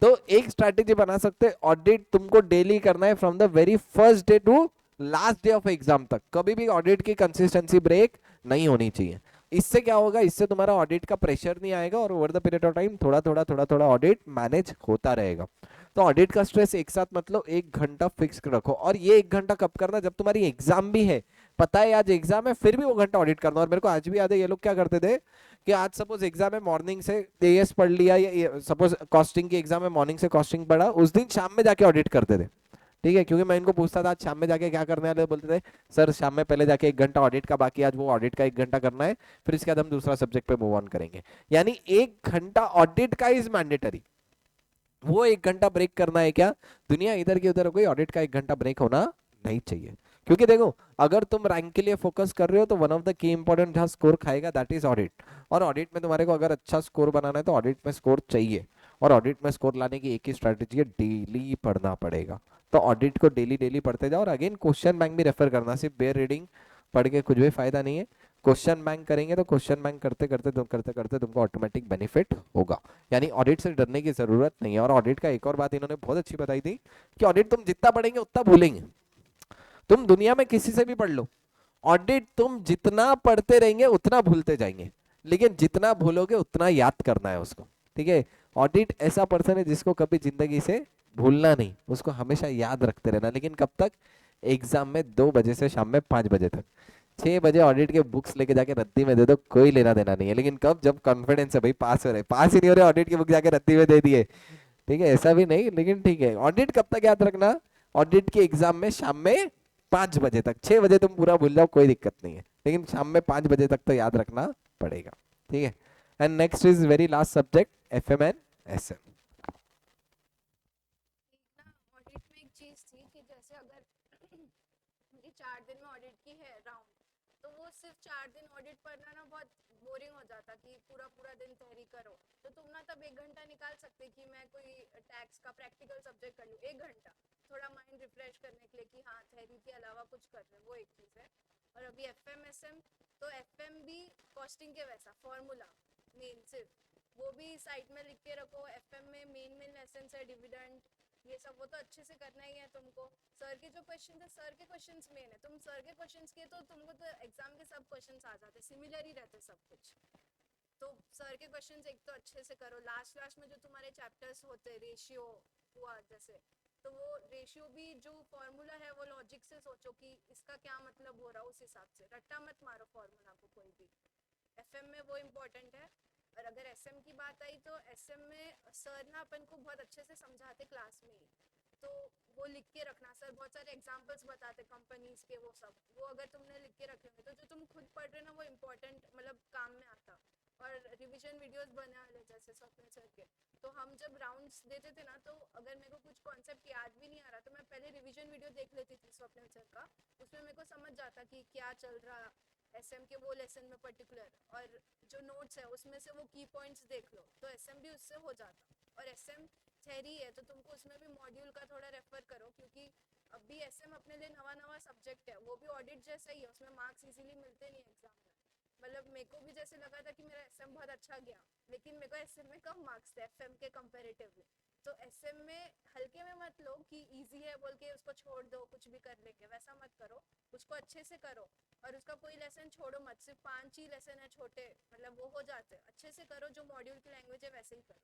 तो एक स्ट्रैटेजी बना सकते, ऑडिट तुमको डेली करना है from the very first day to last day of exam तक। कभी भी ऑडिट की कंसिस्टेंसी ब्रेक नहीं होनी चाहिए। इससे क्या होगा, इससे तुम्हारा ऑडिट का प्रेशर नहीं आएगा और over the period of time थोड़ा थोड़ा ऑडिट मैनेज होता रहेगा। तो ऑडिट का स्ट्रेस एक साथ मतलब 1 घंटा फिक्स रखो, और ये 1 घंटा कब करना, जब तुम्हारी एग्जाम भी है, पता है आज एग्जाम है, फिर भी वो घंटा ऑडिट करना। और मेरे को आज भी याद है ये लोग क्या करते थे कि आज सपोज एग्जाम है, मॉर्निंग से एएस पढ़ लिया, या सपोज कॉस्टिंग की एग्जाम है, मॉर्निंग से कॉस्टिंग पढ़ा, उस दिन शाम में जाके ऑडिट करते थे। ठीक है, क्योंकि मैं इनको पूछता था आज शाम में जाके क्या करने वाले, बोलते थे सर शाम में पहले जाके 1 घंटा ऑडिट का बाकी, आज वो ऑडिट का 1 घंटा करना है, फिर इसके बाद हम दूसरा सब्जेक्ट पे मूव ऑन करेंगे। यानी 1 घंटा ऑडिट का इज मैंडेटरी। वो 1 घंटा ब्रेक करना है क्या, दुनिया इधर की उधर हो गई, ऑडिट का 1 घंटा ब्रेक होना नहीं चाहिए। क्योंकि देखो, अगर तुम रैंक के लिए फोकस कर रहे हो तो one of the key important जहां स्कोर खाएगा दैट इज ऑडिट। और ऑडिट में तुम्हारे को अगर अच्छा स्कोर बनाना है तो ऑडिट में स्कोर चाहिए। और ऑडिट में स्कोर लाने की एक ही स्ट्रेटेजी है, डेली पढ़ना पड़ेगा। तो ऑडिट को डेली डेली पढ़ते जाओ, और अगेन क्वेश्चन बैंक भी रेफर करना, सिर्फ बेयर रीडिंग पढ़ के कुछ भी फायदा नहीं है। क्वेश्चन बैंक करेंगे तो क्वेश्चन बैंक करते करते तुमको ऑटोमेटिक बेनिफिट होगा। यानी ऑडिट से डरने की जरूरत नहीं है। और ऑडिट का एक और बात इन्होंने बहुत अच्छी बताई थी कि ऑडिट तुम जितना पढ़ेंगे उतना भूलेंगे। तुम दुनिया में किसी से भी पढ़ लो, ऑडिट तुम जितना पढ़ते रहेंगे उतना भूलते जाएंगे, लेकिन जितना भूलोगे उतना याद करना है उसको। ठीक है, ऑडिट ऐसा पर्सन है जिसको कभी जिंदगी से भूलना नहीं, उसको हमेशा याद रखते रहना। लेकिन कब तक, एग्जाम में 2 बजे से शाम में 5 बजे तक। 6 बजे ऑडिट के बुक्स लेके जाके रद्दी में दे दो, कोई लेना देना नहीं है। लेकिन कब, जब कॉन्फिडेंस है भाई पास हो रहे, पास ही नहीं हो रहे, ऑडिट की बुक जाके रद्दी में दे दिए। ठीक है, ऐसा भी नहीं, लेकिन ठीक है, ऑडिट कब तक याद रखना, ऑडिट के एग्जाम में शाम में 5 बजे तक। 6 बजे तुम पूरा भूल जाओ कोई दिक्कत नहीं है, लेकिन शाम में 5 बजे तक तो याद रखना पड़ेगा। ठीक है, and next is very last subject, FM and SM. ना ऑडिट में एक चीज थी कि जैसे अगर ये 4 दिन में ऑडिट की है राउंड, तो वो सिर्फ 4 दिन ऑडिट पढ़ना ना बहुत बोरिंग हो जाता कि पूरा पूरा दिन तैयारी करो। तो तुम ना तब 1 घंटा निकाल सकते कि मैं कोई टैक्स का प्रैक्टिकल सब्जेक्ट कर लूँ 1 घंटा, थोड़ा माइंड रिफ्रेश करने के लिए कि हाँ थ्योरी के अलावा कुछ कर रहे हैं, वो एक चीज़ है। और अभी एफएम एसएम, तो एफएम भी कॉस्टिंग के वैसा फॉर्मूला मेन सिर्फ, वो भी साइड में लिख के रखो। एफएम में मेन मेन लेसन है, डिविडेंड ये सब, वो तो अच्छे से करना ही है तुमको। सर के जो क्वेश्चन है, सर के क्वेश्चंस मेन है, तुम सर के क्वेश्चंस किए तो तुमको तो एग्जाम के सब क्वेश्चंस आ जाते, सिमिलर ही रहते सब कुछ। तो सर के क्वेश्चंस एक तो अच्छे से करो। लास्ट लास्ट में जो तुम्हारे चैप्टर्स होते, रेशियो हुआ जैसे, तो वो रेशियो भी जो फॉर्मूला है वो लॉजिक से सोचो कि इसका क्या मतलब हो रहा है, उस हिसाब से रट्टा मत मारो फॉर्मूला को कोई भी। एफएम में वो इम्पोर्टेंट है। और अगर एसएम की बात आई तो एसएम में सर ना अपन को बहुत अच्छे से समझाते क्लास में ही, तो वो लिख के रखना। सर बहुत सारे एग्जांपल्स बताते कंपनीज के, वो सब वो अगर तुमने लिख के रखे होंगे तो जो तुम खुद पढ़ रहे हो ना वो इम्पोर्टेंट मतलब काम में आता। और रिवीजन वीडियोस बना ले जैसे स्वप्निल सर के, तो हम जब राउंड्स देते थे ना, तो अगर मेरे को कुछ कॉन्सेप्ट याद भी नहीं आ रहा तो मैं पहले रिवीजन वीडियो देख लेती थी स्वप्निल सर का, उसमें मेरे को समझ जाता कि क्या चल रहा एसएम के वो लेसन में पर्टिकुलर। और जो नोट्स है उसमें से वो की पॉइंट्स देख लो, तो एसएम भी उससे हो जाता। और एसएम थ्योरी है तो तुमको उसमें भी मॉड्यूल का थोड़ा रेफर करो, क्योंकि अभी एसएम अपने लिए नवा नवा सब्जेक्ट है, वो भी ऑडिट जैसा ही है, उसमें मार्क्स इजीली मिलते नहीं एग्जाम में। मतलब मेरे को भी जैसे लगा था कि मेरा एसएम बहुत अच्छा गया, लेकिन मेरे को एसएम में कम मार्क्स थे एफएम के कंपैरेटिवली। तो एसएम में हल्के में मत लो कि इजी है बोल के उसको छोड़ दो, कुछ भी कर लेंगे, वैसा मत करो। उसको अच्छे से करो, और उसका कोई लेसन छोड़ो मत। सिर्फ 5 ही लेसन है छोटे, मतलब वो हो जाते, अच्छे से करो, जो मॉड्यूल की लैंग्वेज है वैसे ही करो।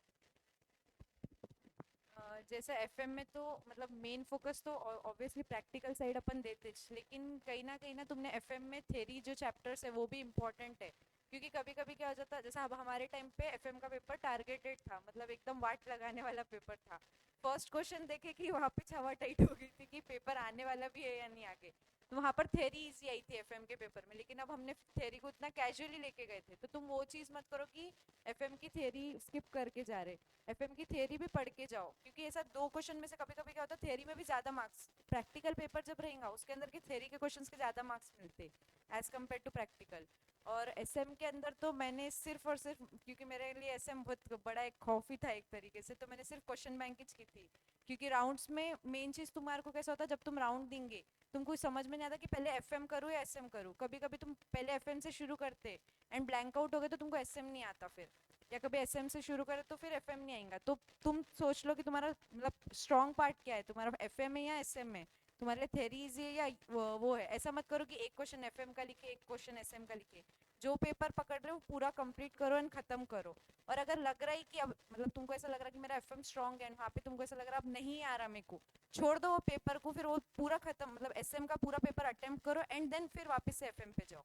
जैसे एफएम में तो मतलब मेन फोकस तो ऑब्वियसली प्रैक्टिकल साइड अपन देते हैं, लेकिन कहीं ना तुमने एफएम में थ्योरी जो चैप्टर्स है वो भी इम्पोर्टेंट है। क्योंकि कभी कभी क्या हो जाता है, जैसे अब हमारे टाइम पे एफएम का पेपर टारगेटेड था, मतलब एकदम वाट लगाने वाला पेपर था। फर्स्ट क्वेश्चन देखे कि वहाँ पे छावा टाइट हो गई थी कि पेपर आने वाला भी है या नहीं आगे। तो वहाँ पर थ्योरी इजी आई थी एफएम के पेपर में, लेकिन अब हमने थ्योरी को इतना कैजुअली लेके गए थे, तो तुम वो चीज़ मत करो कि एफएम की थ्योरी स्किप करके जा रहे। एफएम की थ्योरी भी पढ़ के जाओ, क्योंकि ऐसा 2 क्वेश्चन में से कभी कभी क्या होता है थ्योरी में भी ज्यादा मार्क्स, प्रैक्टिकल पेपर जब रहेगा उसके अंदर के थ्योरी के क्वेश्चंस के ज्यादा मार्क्स मिलते एज कम्पेयर टू प्रैक्टिकल। और एसएम के अंदर तो मैंने सिर्फ और सिर्फ, क्योंकि मेरे लिए एसएम बहुत बड़ा एक खौफ ही था एक तरीके से, तो मैंने सिर्फ क्वेश्चन बैंक की थी। क्योंकि राउंड्स में मेन चीज तुम्हारे को कैसा होता है, जब तुम राउंड देंगे तुमको समझ में नहीं आता कि पहले एफएम करूँ या एसएम करूँ। कभी कभी तुम पहले एफएम से शुरू करते एंड ब्लैंक आउट हो गए तो तुमको एसएम नहीं आता फिर, या कभी एसएम से शुरू करे तो फिर एफएम नहीं आएगा। तो तुम सोच लो कि तुम्हारा मतलब स्ट्रॉन्ग पार्ट क्या है, तुम्हारा एफएम है या एसएम में, तुम्हारे लिए थ्योरी इजी है या वो है। ऐसा मत करो कि एक क्वेश्चन एफएम का लिखे एक क्वेश्चन एसएम का लिखे, जो पेपर पकड़ रहे हो वो पूरा कंप्लीट करो एंड खत्म करो। और अगर लग रहा है कि अब मतलब तुमको ऐसा लग रहा है कि मेरा एफएम स्ट्रांग है and वहाँ पे तुमको ऐसा लग रहा है अब नहीं आ रहा मेरे को, छोड़ दो वो पेपर को, फिर वो पूरा खत्म मतलब एसएम का पूरा पेपर अटेम्प्ट करो एंड देन फिर वापस से एफएम पे जाओ।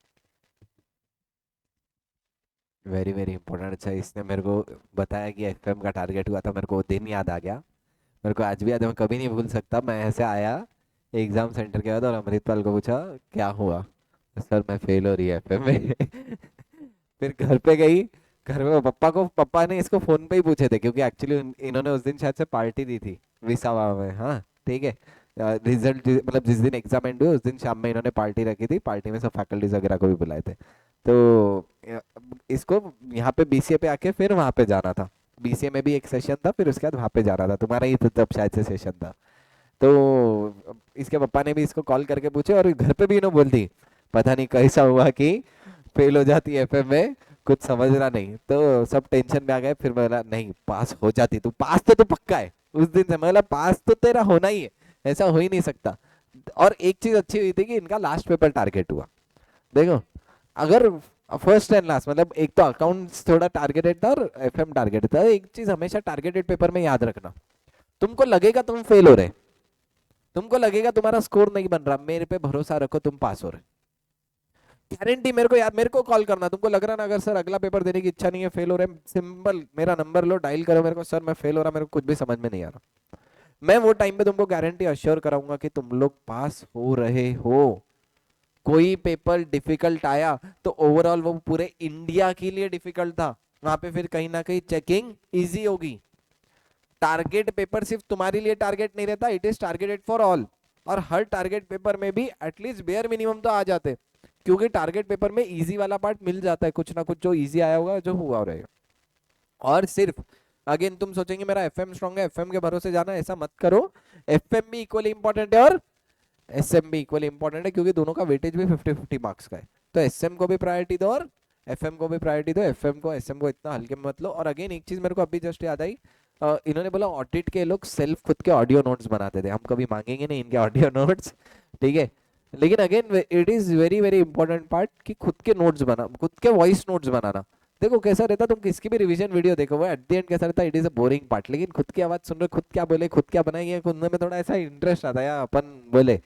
Very very important. अच्छा, इसने मेरे को बताया कि एफएम का टारगेट हुआ था, मेरे को वो दिन याद आ गया। मेरे को आज भी याद है, मैं कभी नहीं भूल सकता। मैं ऐसे आया एग्जाम सेंटर के बाद और अमृतपाल को पूछा क्या हुआ, सर मैं फेल हो रही है एफएम में। फिर घर पे गई, घर में पापा ने इसको फोन पे ही पूछे थे, क्योंकि एक्चुअली इन्होंने उस दिन शायद से पार्टी दी थी विसावा में। हाँ ठीक है, रिजल्ट मतलब जिस दिन एग्जाम एंड हुए उस दिन शाम में इन्होंने पार्टी रखी थी, पार्टी में सब फैकल्टीज वगैरह को भी बुलाए थे। तो इसको यहाँ पे बीसीए पे आके फिर वहाँ पे जाना था। बीसीए में भी एक सेशन था, फिर उसके बाद वहाँ पे जाना था, तुम्हारा ही तो तब शायद से सेशन था। तो इसके पापा ने भी इसको कॉल करके पूछे और घर पे भी इन्होंने बोल दी, पता नहीं कैसा हुआ कि फेल हो जाती है एफएम में, कुछ समझ रहा नहीं। तो सब टेंशन में आ गए। फिर मैं बोला नहीं, पास हो जाती, तू पास तो तू पक्का है। उस दिन से मैं बोला पास तो तेरा होना ही है, ऐसा हो ही नहीं सकता। और एक चीज अच्छी हुई थी कि इनका लास्ट पेपर टारगेट हुआ। देखो, अगर फर्स्ट एंड लास्ट मतलब एक तो अकाउंट्स थोड़ा टारगेटेड था और एफएम टारगेटेड था। एक चीज हमेशा टारगेटेड पेपर में याद रखना, तुमको लगेगा तुम फेल हो रहे, तुमको लगेगा तुम्हारा स्कोर नहीं बन रहा, मेरे पे भरोसा रखो तुम पास हो रहे, गारंटी। मेरे को यार, मेरे को कॉल करना, तुमको लग रहा ना अगर सर अगला पेपर देने की इच्छा नहीं है, फेल हो रहे हैं, सिंपल मेरा नंबर लो, डायल करो मेरे को, सर मैं फेल हो रहा, मेरे को कुछ भी समझ में नहीं आ रहा। मैं वो टाइम पे तुमको गारंटी अश्योर कराऊंगा कि तुम लोग पास हो रहे हो। कोई पेपर डिफिकल्ट आया तो ओवरऑल वो पूरे इंडिया के लिए डिफिकल्ट था, वहां पे फिर कहीं ना कहीं चेकिंग इजी होगी। टारगेट पेपर सिर्फ तुम्हारे लिए टारगेट नहीं रहता, it is targeted for all. और हर टारगेट पेपर में भी एटलीस्ट बेयर मिनिमम तो आ जाते, क्योंकि टारगेट पेपर में इजी वाला पार्ट मिल जाता है, कुछ ना कुछ जो इजी आया होगा, जो हुआ रहेगा। और सिर्फ अगेन तुम सोचेंगे मेरा एफएम स्ट्रांग है, एफएम के भरोसे जाना, ऐसा मत करो। एफएम भी इक्वली इंपॉर्टेंट है और एसएम भी इक्वली इंपॉर्टेंट है, क्योंकि दोनों का वेटेज भी 50-50 मार्क्स का है। तो एसएम को भी प्रायोरिटी दो और एफएम को भी प्रायोरिटी दो। एफएम को एसएम को इतना हल्के में मत लो। और अगेन एक चीज मेरे को अभी जस्ट याद आई, इन्होंने बोला ऑडिट के लोग सेल्फ खुद के ऑडियो नोट्स बनाते थे, हम कभी मांगेंगे नहीं इनके ऑडियो नोट्स, ठीक है। लेकिन again it is very very important part कि खुद के नोट्स बना, खुद के वॉइस नोट्स बनाना। देखो कैसा रहता, तुम किसकी भी रिवीजन वीडियो देखो, वो एट द एंड कैसा रहता, it is a boring part. लेकिन खुद की आवाज सुन रहे, खुद क्या बोले, खुद क्या बनाएंगे, उनमें थोड़ा ऐसा इंटरेस्ट आता है यार, अपन बोले।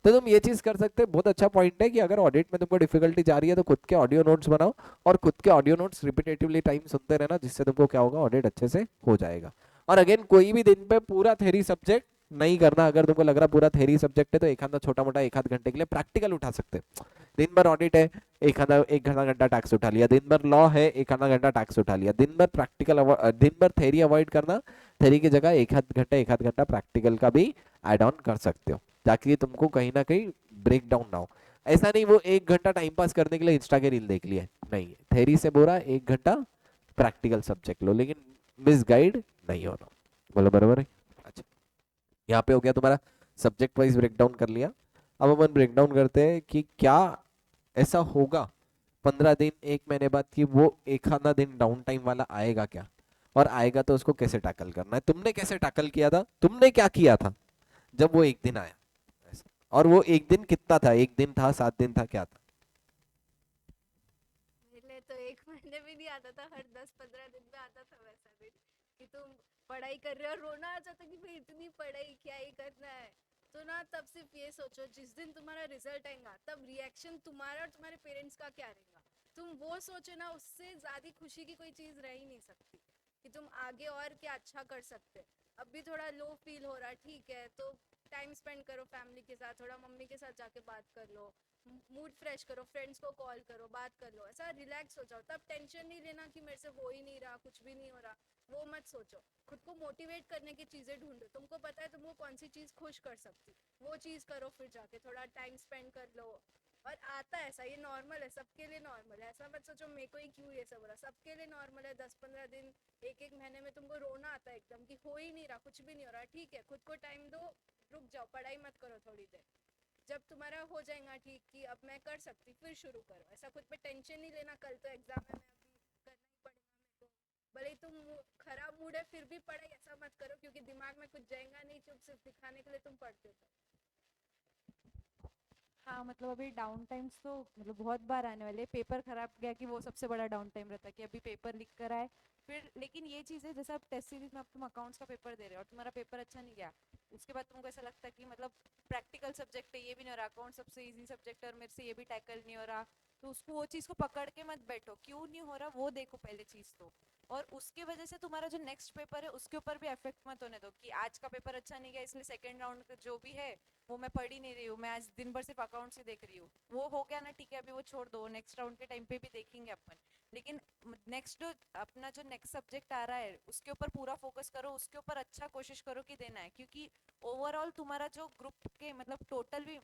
तो तुम ये चीज कर सकते हैं, बहुत अच्छा पॉइंट है कि अगर ऑडिट में तुमको डिफिकल्टी जा रही है तो खुद के ऑडियो नोट्स बनाओ और खुद के ऑडियो नोट्स रिपीटेटिवली टाइम सुनते रहना, जिससे तुमको क्या होगा, ऑडिट अच्छे से हो जाएगा। और अगेन कोई भी दिन पे पूरा थ्योरी सब्जेक्ट नहीं करना। अगर तुमको लग रहा पूरा थ्योरी सब्जेक्ट है तो एक आधा छोटा मोटा एक आध घंटे के लिए प्रैक्टिकल उठा सकते हैं। दिन भर ऑडिट है, एक आधा घंटा टैक्स उठा लिया, दिन भर लॉ है, एक आधा घंटा टैक्स उठा लिया, दिन भर प्रैक्टिकल, दिन भर थ्योरी अवॉइड करना, थ्योरी की जगह एक आध घंटा प्रैक्टिकल का भी ऐड ऑन कर सकते हो, ताकि तुमको कहीं ना कहीं ब्रेक डाउन ना हो। ऐसा नहीं वो एक घंटा टाइम पास करने के लिए इंस्टा के रील देख लिया, नहीं, थ्योरी से बोरा एक घंटा प्रैक्टिकल सब्जेक्ट लो, लेकिन मिस गाइड नहीं होना। बोलो बराबर है। अच्छा, यहाँ पे हो गया तुम्हारा सब्जेक्ट वाइज ब्रेकडाउन कर लिया। अब अपन ब्रेकडाउन करते हैं कि क्या ऐसा होगा 15 दिन 1 महीने बाद कि वो एक आधा दिन डाउन टाइम वाला आएगा क्या, और आएगा तो उसको कैसे टैकल करना है। तुमने कैसे टैकल किया था, तुमने क्या किया था जब वो एक दिन आया ऐसा? और वो एक दिन कितना था, एक दिन था, 7 दिन था, क्या था? पहले तो एक महीने भी नहीं आता था, हर 10-15 दिन में आता था वैसा दिन कि तुम पढ़ाई कर रहे हो और रोना आ जाता कि भाई इतनी पढ़ाई क्या ही करना है। तो ना तब सिर्फ ये सोचो, जिस दिन तुम्हारा रिजल्ट आएगा तब रिएक्शन तुम्हारा और तुम्हारे पेरेंट्स का क्या रहेगा, तुम वो सोचो ना। उससे ज्यादा खुशी की कोई चीज रह ही नहीं सकती कि तुम आगे और क्या अच्छा कर सकते। अब भी थोड़ा लो फील हो रहा, ठीक है, तो टाइम स्पेंड करो फैमिली के साथ, थोड़ा मम्मी के साथ जाके बात कर लो, मूड फ्रेश करो, फ्रेंड्स को कॉल करो, बात कर लो, ऐसा रिलैक्स हो जाओ। तब टेंशन नहीं लेना कि मेरे से हो ही नहीं रहा, कुछ भी नहीं हो रहा, वो मत सोचो। खुद को मोटिवेट करने की चीजें ढूंढो, तुमको पता है तुमको कौन सी चीज खुश कर सकती, वो चीज करो, फिर जाके थोड़ा टाइम स्पेंड कर लो। और आता है ऐसा, ये नॉर्मल है, सबके लिए नॉर्मल है। ऐसा मत सोचो मेरे को ही क्यों ये सब हो रहा, सबके लिए नॉर्मल है। 10-15 दिन, एक महीने में तुमको रोना आता है एकदम कि हो ही नहीं रहा, कुछ भी नहीं हो रहा, ठीक है, खुद को टाइम दो, रुक जाओ, पढ़ाई मत करो थोड़ी देर। जब तुम्हारा हो जाएगा ठीक कि अब मैं कर सकती, फिर शुरू करो। ऐसा खुद पे टेंशन नहीं लेना, कल तो एग्जाम है, मैं अभी करना ही पड़ेगा मेरे को, भले ही तुम खराब मूड है फिर भी पढ़ाई, ऐसा मत करो, क्योंकि दिमाग में कुछ जाएगा नहीं, चुप सिर्फ दिखाने के लिए तुम पढ़ते हो। हाँ मतलब अभी डाउन टाइम्स तो मतलब बहुत बार आने वाले हैं। पेपर खराब गया कि वो सबसे बड़ा डाउन टाइम रहता है कि अभी पेपर लिख कर आए फिर। लेकिन ये चीज़ है जैसे आप टेस्ट सीरीज में आप तुम अकाउंट्स का पेपर दे रहे हो और तुम्हारा पेपर अच्छा नहीं गया, उसके बाद तुमको ऐसा लगता है कि मतलब प्रैक्टिकल सब्जेक्ट है, ये भी नहीं हो रहा, अकाउंट सबसे इजी सब्जेक्ट है और मेरे से ये भी टैकल नहीं हो रहा, तो उसको वो चीज़ को पकड़ के मत बैठो, क्यों नहीं हो रहा वो देखो पहले चीज़ तो। और उसके वजह से तुम्हारा जो नेक्स्ट पेपर है उसके ऊपर भी इफेक्ट मत होने दो कि आज का पेपर अच्छा नहीं गया इसलिए सेकेंड राउंड का जो भी है वो मैं पढ़ ही नहीं रही हूँ, मैं आज दिन भर सिर्फ अकाउंट्स ही देख रही हूँ। वो हो गया ना, ठीक है अभी वो छोड़ दो, नेक्स्ट राउंड के टाइम पे भी देखेंगे अपन। लेकिन नेक्स्ट जो अपना जो नेक्स्ट सब्जेक्ट आ रहा है उसके ऊपर पूरा फोकस करो, उसके ऊपर अच्छा कोशिश करो कि देना है, क्योंकि ओवरऑल तुम्हारा जो ग्रुप के मतलब टोटल भी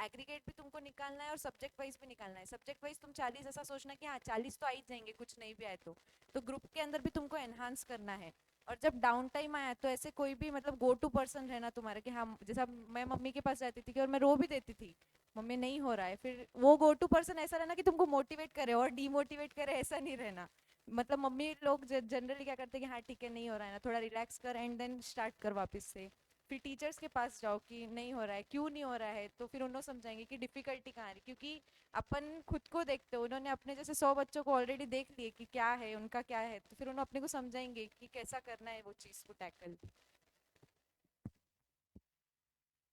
एग्रीगेट भी तुमको निकालना है और सब्जेक्ट वाइज भी निकालना है। सब्जेक्ट वाइज तुम 40 ऐसा सोचना कि हाँ 40 तो आ ही जाएंगे कुछ नहीं भी आए तो ग्रुप के अंदर भी तुमको एनहांस करना है। और जब डाउन टाइम आया तो ऐसे कोई भी मतलब गो टू पर्सन रहना तुम्हारा कि हाँ, जैसा मैं मम्मी के पास रहती थी कि और मैं रो भी देती थी मम्मी नहीं हो रहा है, फिर वो गो टू पर्सन ऐसा रहना कि तुमको मोटिवेट करे और डीमोटिवेट करे, ऐसा नहीं रहना। मतलब मम्मी लोग जनरली क्या करते हैं कि हाँ ठीक है नहीं हो रहा है ना, थोड़ा रिलैक्स कर एंड देन स्टार्ट कर वापस से। फिर टीचर्स के पास जाओ कि नहीं हो रहा है, क्यों नहीं हो रहा है, तो फिर उन्होंने समझाएंगे कि डिफिकल्टी कहाँ आ रही, क्योंकि अपन खुद को देखते हो, उन्होंने अपने जैसे 100 बच्चों को ऑलरेडी देख लिए कि क्या है उनका क्या है, तो फिर उन्होंने अपने को समझाएंगे कि कैसा करना है वो चीज़ को टैकल।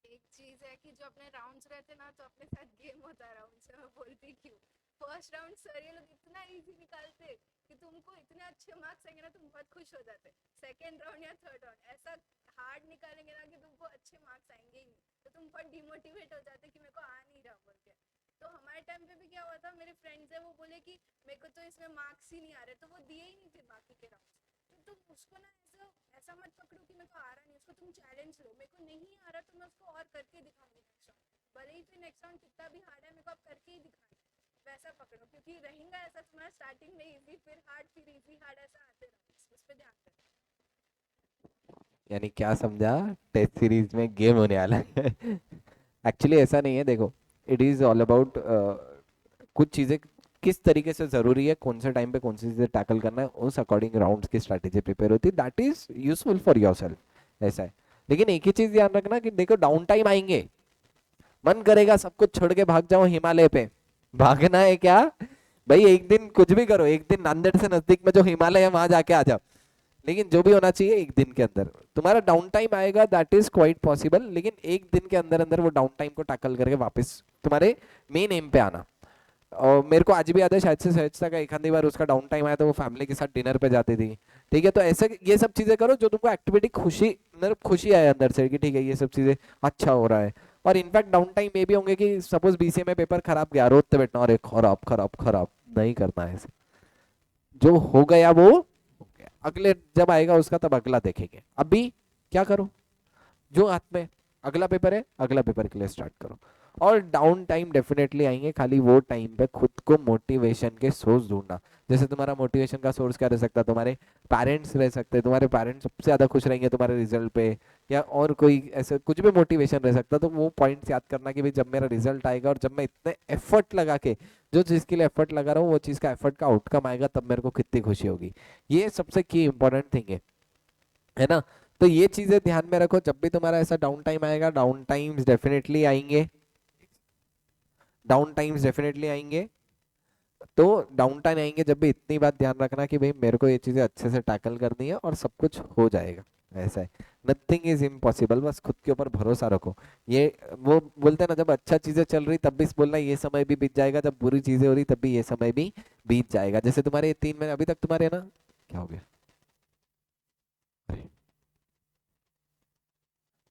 एक चीज है कि जो अपने राउंड्स रहते ना तो अपने साथ गेम होता है राउंड से, मैं बोलती क्यों। फर्स्ट राउंड सर ये लोग इतना इजी निकालते कि तुमको इतने अच्छे मार्क्स आएंगे ना तुम बहुत खुश हो जाते। सेकंड राउंड या थर्ड राउंड ऐसा हार्ड निकालेंगे ना कि तुमको अच्छे मार्क्स आएंगे ही नहीं, तो तुम बहुत डिमोटिवेट हो जाते कि मेरे को आ नहीं रहा बोल के। तो हमारे टाइम पे भी क्या हुआ था, मेरे फ्रेंड्स है वो बोले कि मेरे को तो इसमें मार्क्स ही नहीं आ रहे, तो वो दिए ही नहीं फिर बाकी के राउंड। तो तुम उसको ना ऐसा ऐसा मत पकड़ो कि मेरे को आ रहा नहीं, उसको तुम चैलेंज लो, मेरे को नहीं आ रहा तो मैं उसको और करके दिखाऊंगी नेक्स्ट राउंड, भले ही फिर नेक्स्ट राउंड कितना भी हार्ड है मेरे को अब करके ही दिखाना है। वैसा पकड़ो, क्योंकि रहेगा ऐसा तुम्हारा स्टार्टिंग में इजी फिर हार्ड फिर इजी हार्ड ऐसा आते रहो, उस पर ध्यान देना। यानी क्या समझा, टेस्ट सीरीज में गेम होने वाला है। एक्चुअली ऐसा नहीं है, देखो इट इज ऑल अबाउट कुछ चीज़ें किस तरीके से ज़रूरी है, कौन से टाइम पे कौन सी चीज़ें टैकल करना है, उस अकॉर्डिंग राउंड्स की स्ट्रैटेजी प्रिपेयर होती है, that is useful for your self. ऐसा है। लेकिन एक ही चीज़ ध्यान रखना कि देखो डाउन टाइम आएंगे, मन करेगा सब कुछ छोड़ के भाग जाओ हिमालय पे, भागना है क्या भाई, एक दिन कुछ भी करो, एक दिन नांदेड़ से नजदीक में जो हिमालय है वहां जाके आ जाओ। लेकिन जो भी होना चाहिए एक दिन के अंदर तुम्हारा डाउन टाइम आएगा, दैट इज क्वाइट पॉसिबल, लेकिन एक दिन के अंदर अंदर वो डाउन टाइम को टैकल करके वापस तुम्हारे मेन एम पे आना। और मेरे को आज भी याद है, शायद से सहजता का एक आधी बार उसका डाउन टाइम आया तो वो फैमिली के साथ डिनर पे जाती थी। ठीक है, तो ऐसे ये सब चीजें करो जो तुमको एक्टिविटी खुशी, मतलब खुशी आए अंदर से कि ठीक है ये सब चीजें अच्छा हो रहा है। और इनफैक्ट डाउन टाइम ये भी होंगे कि सपोज बीसीए में पेपर खराब गया, रोते बैठना और खराब खराब खराब, नहीं करना है ऐसे। जो हो गया वो हो गया, अगले जब आएगा उसका तब अगला देखेंगे। अभी क्या करो, जो हाथ में अगला पेपर है अगला पेपर के लिए स्टार्ट करो। और डाउन टाइम डेफिनेटली आएंगे, खाली वो टाइम पे खुद को मोटिवेशन के सोर्स ढूंढना। जैसे तुम्हारा मोटिवेशन का सोर्स क्या रह सकता है, तुम्हारे पेरेंट्स रह सकते हैं, तुम्हारे पेरेंट्स सबसे ज्यादा खुश रहेंगे तुम्हारे रिजल्ट पे, या और कोई ऐसे कुछ भी मोटिवेशन रह सकता है। तो वो पॉइंट्स याद करना कि भाई जब मेरा रिजल्ट आएगा और जब मैं इतने एफर्ट लगा के जो चीज़ के लिए एफर्ट लगा रहा हूँ वो चीज़ का एफर्ट का आउटकम आएगा तब मेरे को कितनी खुशी होगी। ये सबसे की इंपॉर्टेंट थिंग है ना। तो ये चीजें ध्यान में रखो, जब भी तुम्हारा ऐसा डाउन टाइम आएगा, डाउन टाइम्स डेफिनेटली आएंगे, डाउन टाइम्स डेफिनेटली आएंगे। तो डाउन टाइम आएंगे जब भी इतनी बात ध्यान रखना कि भाई मेरे को ये चीजें अच्छे से टैकल करनी है और सब कुछ हो जाएगा। ऐसा है, नथिंग इज इम्पॉसिबल, बस खुद के ऊपर भरोसा रखो। ये वो बोलते हैं ना, जब अच्छा चीजें चल रही तब भी बोलना ये समय भी बीत जाएगा, जब बुरी चीजें हो रही तब भी ये समय भी बीत जाएगा। जैसे तुम्हारे ये 3 महीने अभी तक तुम्हारे ना, क्या हो गया, अरे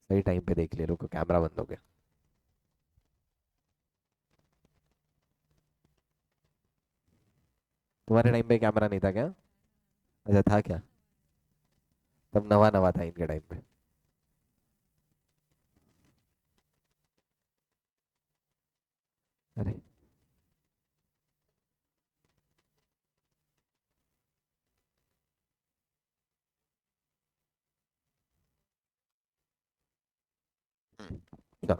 सही टाइम पे देख ले, रुको कैमरा बंद हो गया। तुम्हारे टाइम पे कैमरा नहीं था क्या? अच्छा था क्या? तब नवा नवा था इनके टाइम पे। अरे चलो,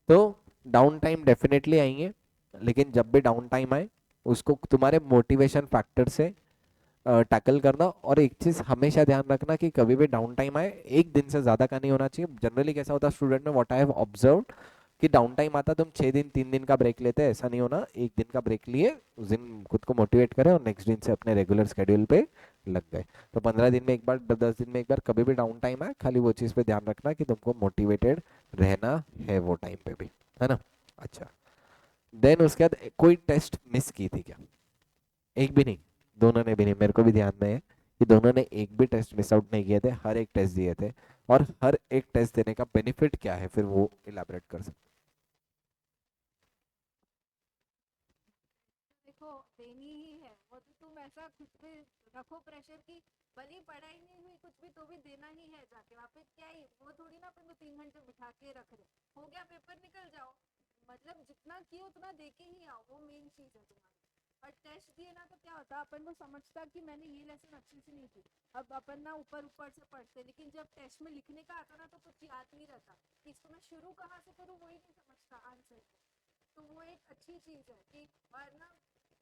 तो डाउन टाइम डेफिनेटली आएंगे, लेकिन जब भी डाउन टाइम आए उसको तुम्हारे मोटिवेशन फैक्टर से टैकल करना। और एक चीज हमेशा ध्यान रखना कि कभी भी डाउन टाइम आए एक दिन से ज्यादा का नहीं होना चाहिए। जनरली कैसा होता है स्टूडेंट में, व्हाट आई हैव ऑब्जर्व, कि डाउन टाइम आता तुम 6 दिन 3 दिन का ब्रेक लेते, ऐसा नहीं होना, एक दिन का ब्रेक लिए, उस दिन खुद को मोटिवेट करें और नेक्स्ट दिन से अपने रेगुलर शेड्यूल पे लग गए। तो 15 दिन में एक बार, 10 दिन में एक बार, कभी भी डाउन टाइम आए, खाली वो चीज़ पे ध्यान रखना कि तुमको मोटिवेटेड रहना है वो टाइम पे भी, है ना। अच्छा, देन उसके बाद कोई टेस्ट मिस की थी क्या? एक भी नहीं? दोनों ने भी नहीं, मेरे को भी ध्यान में है कि दोनों ने एक भी टेस्ट मिस आउट नहीं किए थे, हर एक टेस्ट दिए थे। और हर एक टेस्ट देने का बेनिफिट क्या है, फिर वो इलाबरेट कर सकते। देखो देनी ही है वो, तो तुम ऐसा खुद पे रखो प्रेशर की भले ही पढ़ाई नहीं हुई कुछ भी तो भी देना ही है जाके वहाँ पे, क्या ही वो थोड़ी ना अपन को 3 घंटे बिठा के रख रहे, हो गया पेपर निकल जाओ, मतलब जितना किए उतना दे के ही आओ, वो मेन चीज है तुम्हारी। और टेस्ट दिए ना तो क्या होता, अपन को समझता कि मैंने ये लेसन अच्छे से नहीं की, अब अपन ना ऊपर ऊपर से पढ़ते, लेकिन जब टेस्ट में लिखने का आता ना तो कुछ याद नहीं रहता कि इसको मैं शुरू कहाँ से करूँ, वही नहीं समझता आंसर को। तो वो एक अच्छी चीज है कि, और ना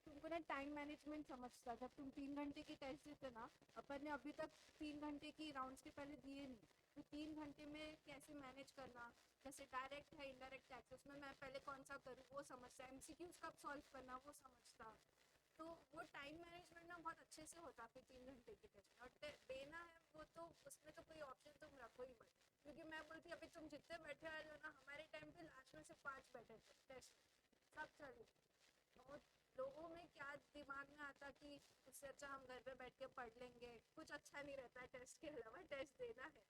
तुमको ना टाइम मैनेजमेंट समझता, जब तुम 3 घंटे की टेस्ट देते ना, अपन ने अभी तक 3 घंटे की राउंड्स के पहले दिए नहीं, तो 3 घंटे में कैसे मैनेज करना, जैसे डायरेक्ट है इंडायरेक्ट टैक्स, उसमें मैं पहले कौन सा करूँ वो समझता, एमसीक्यूज कब सॉल्व करना वो समझता। तो वो टाइम मैनेजमेंट ना बहुत अच्छे से होता फिर 3 घंटे की टेस्ट, और देना है वो तो उसमें तो कोई ऑप्शन तुम रखो ही मत, क्योंकि मैं बोलती अभी तुम जितने बैठे हुए हो ना, हमारे टाइम पे लास्ट में से 5 बैठे थे टेस्ट, सब चल बहुत लोगों में क्या दिमाग में आता कि उससे अच्छा हम घर पे बैठ के पढ़ लेंगे, कुछ अच्छा नहीं रहता है टेस्ट के अलावा, टेस्ट देना है।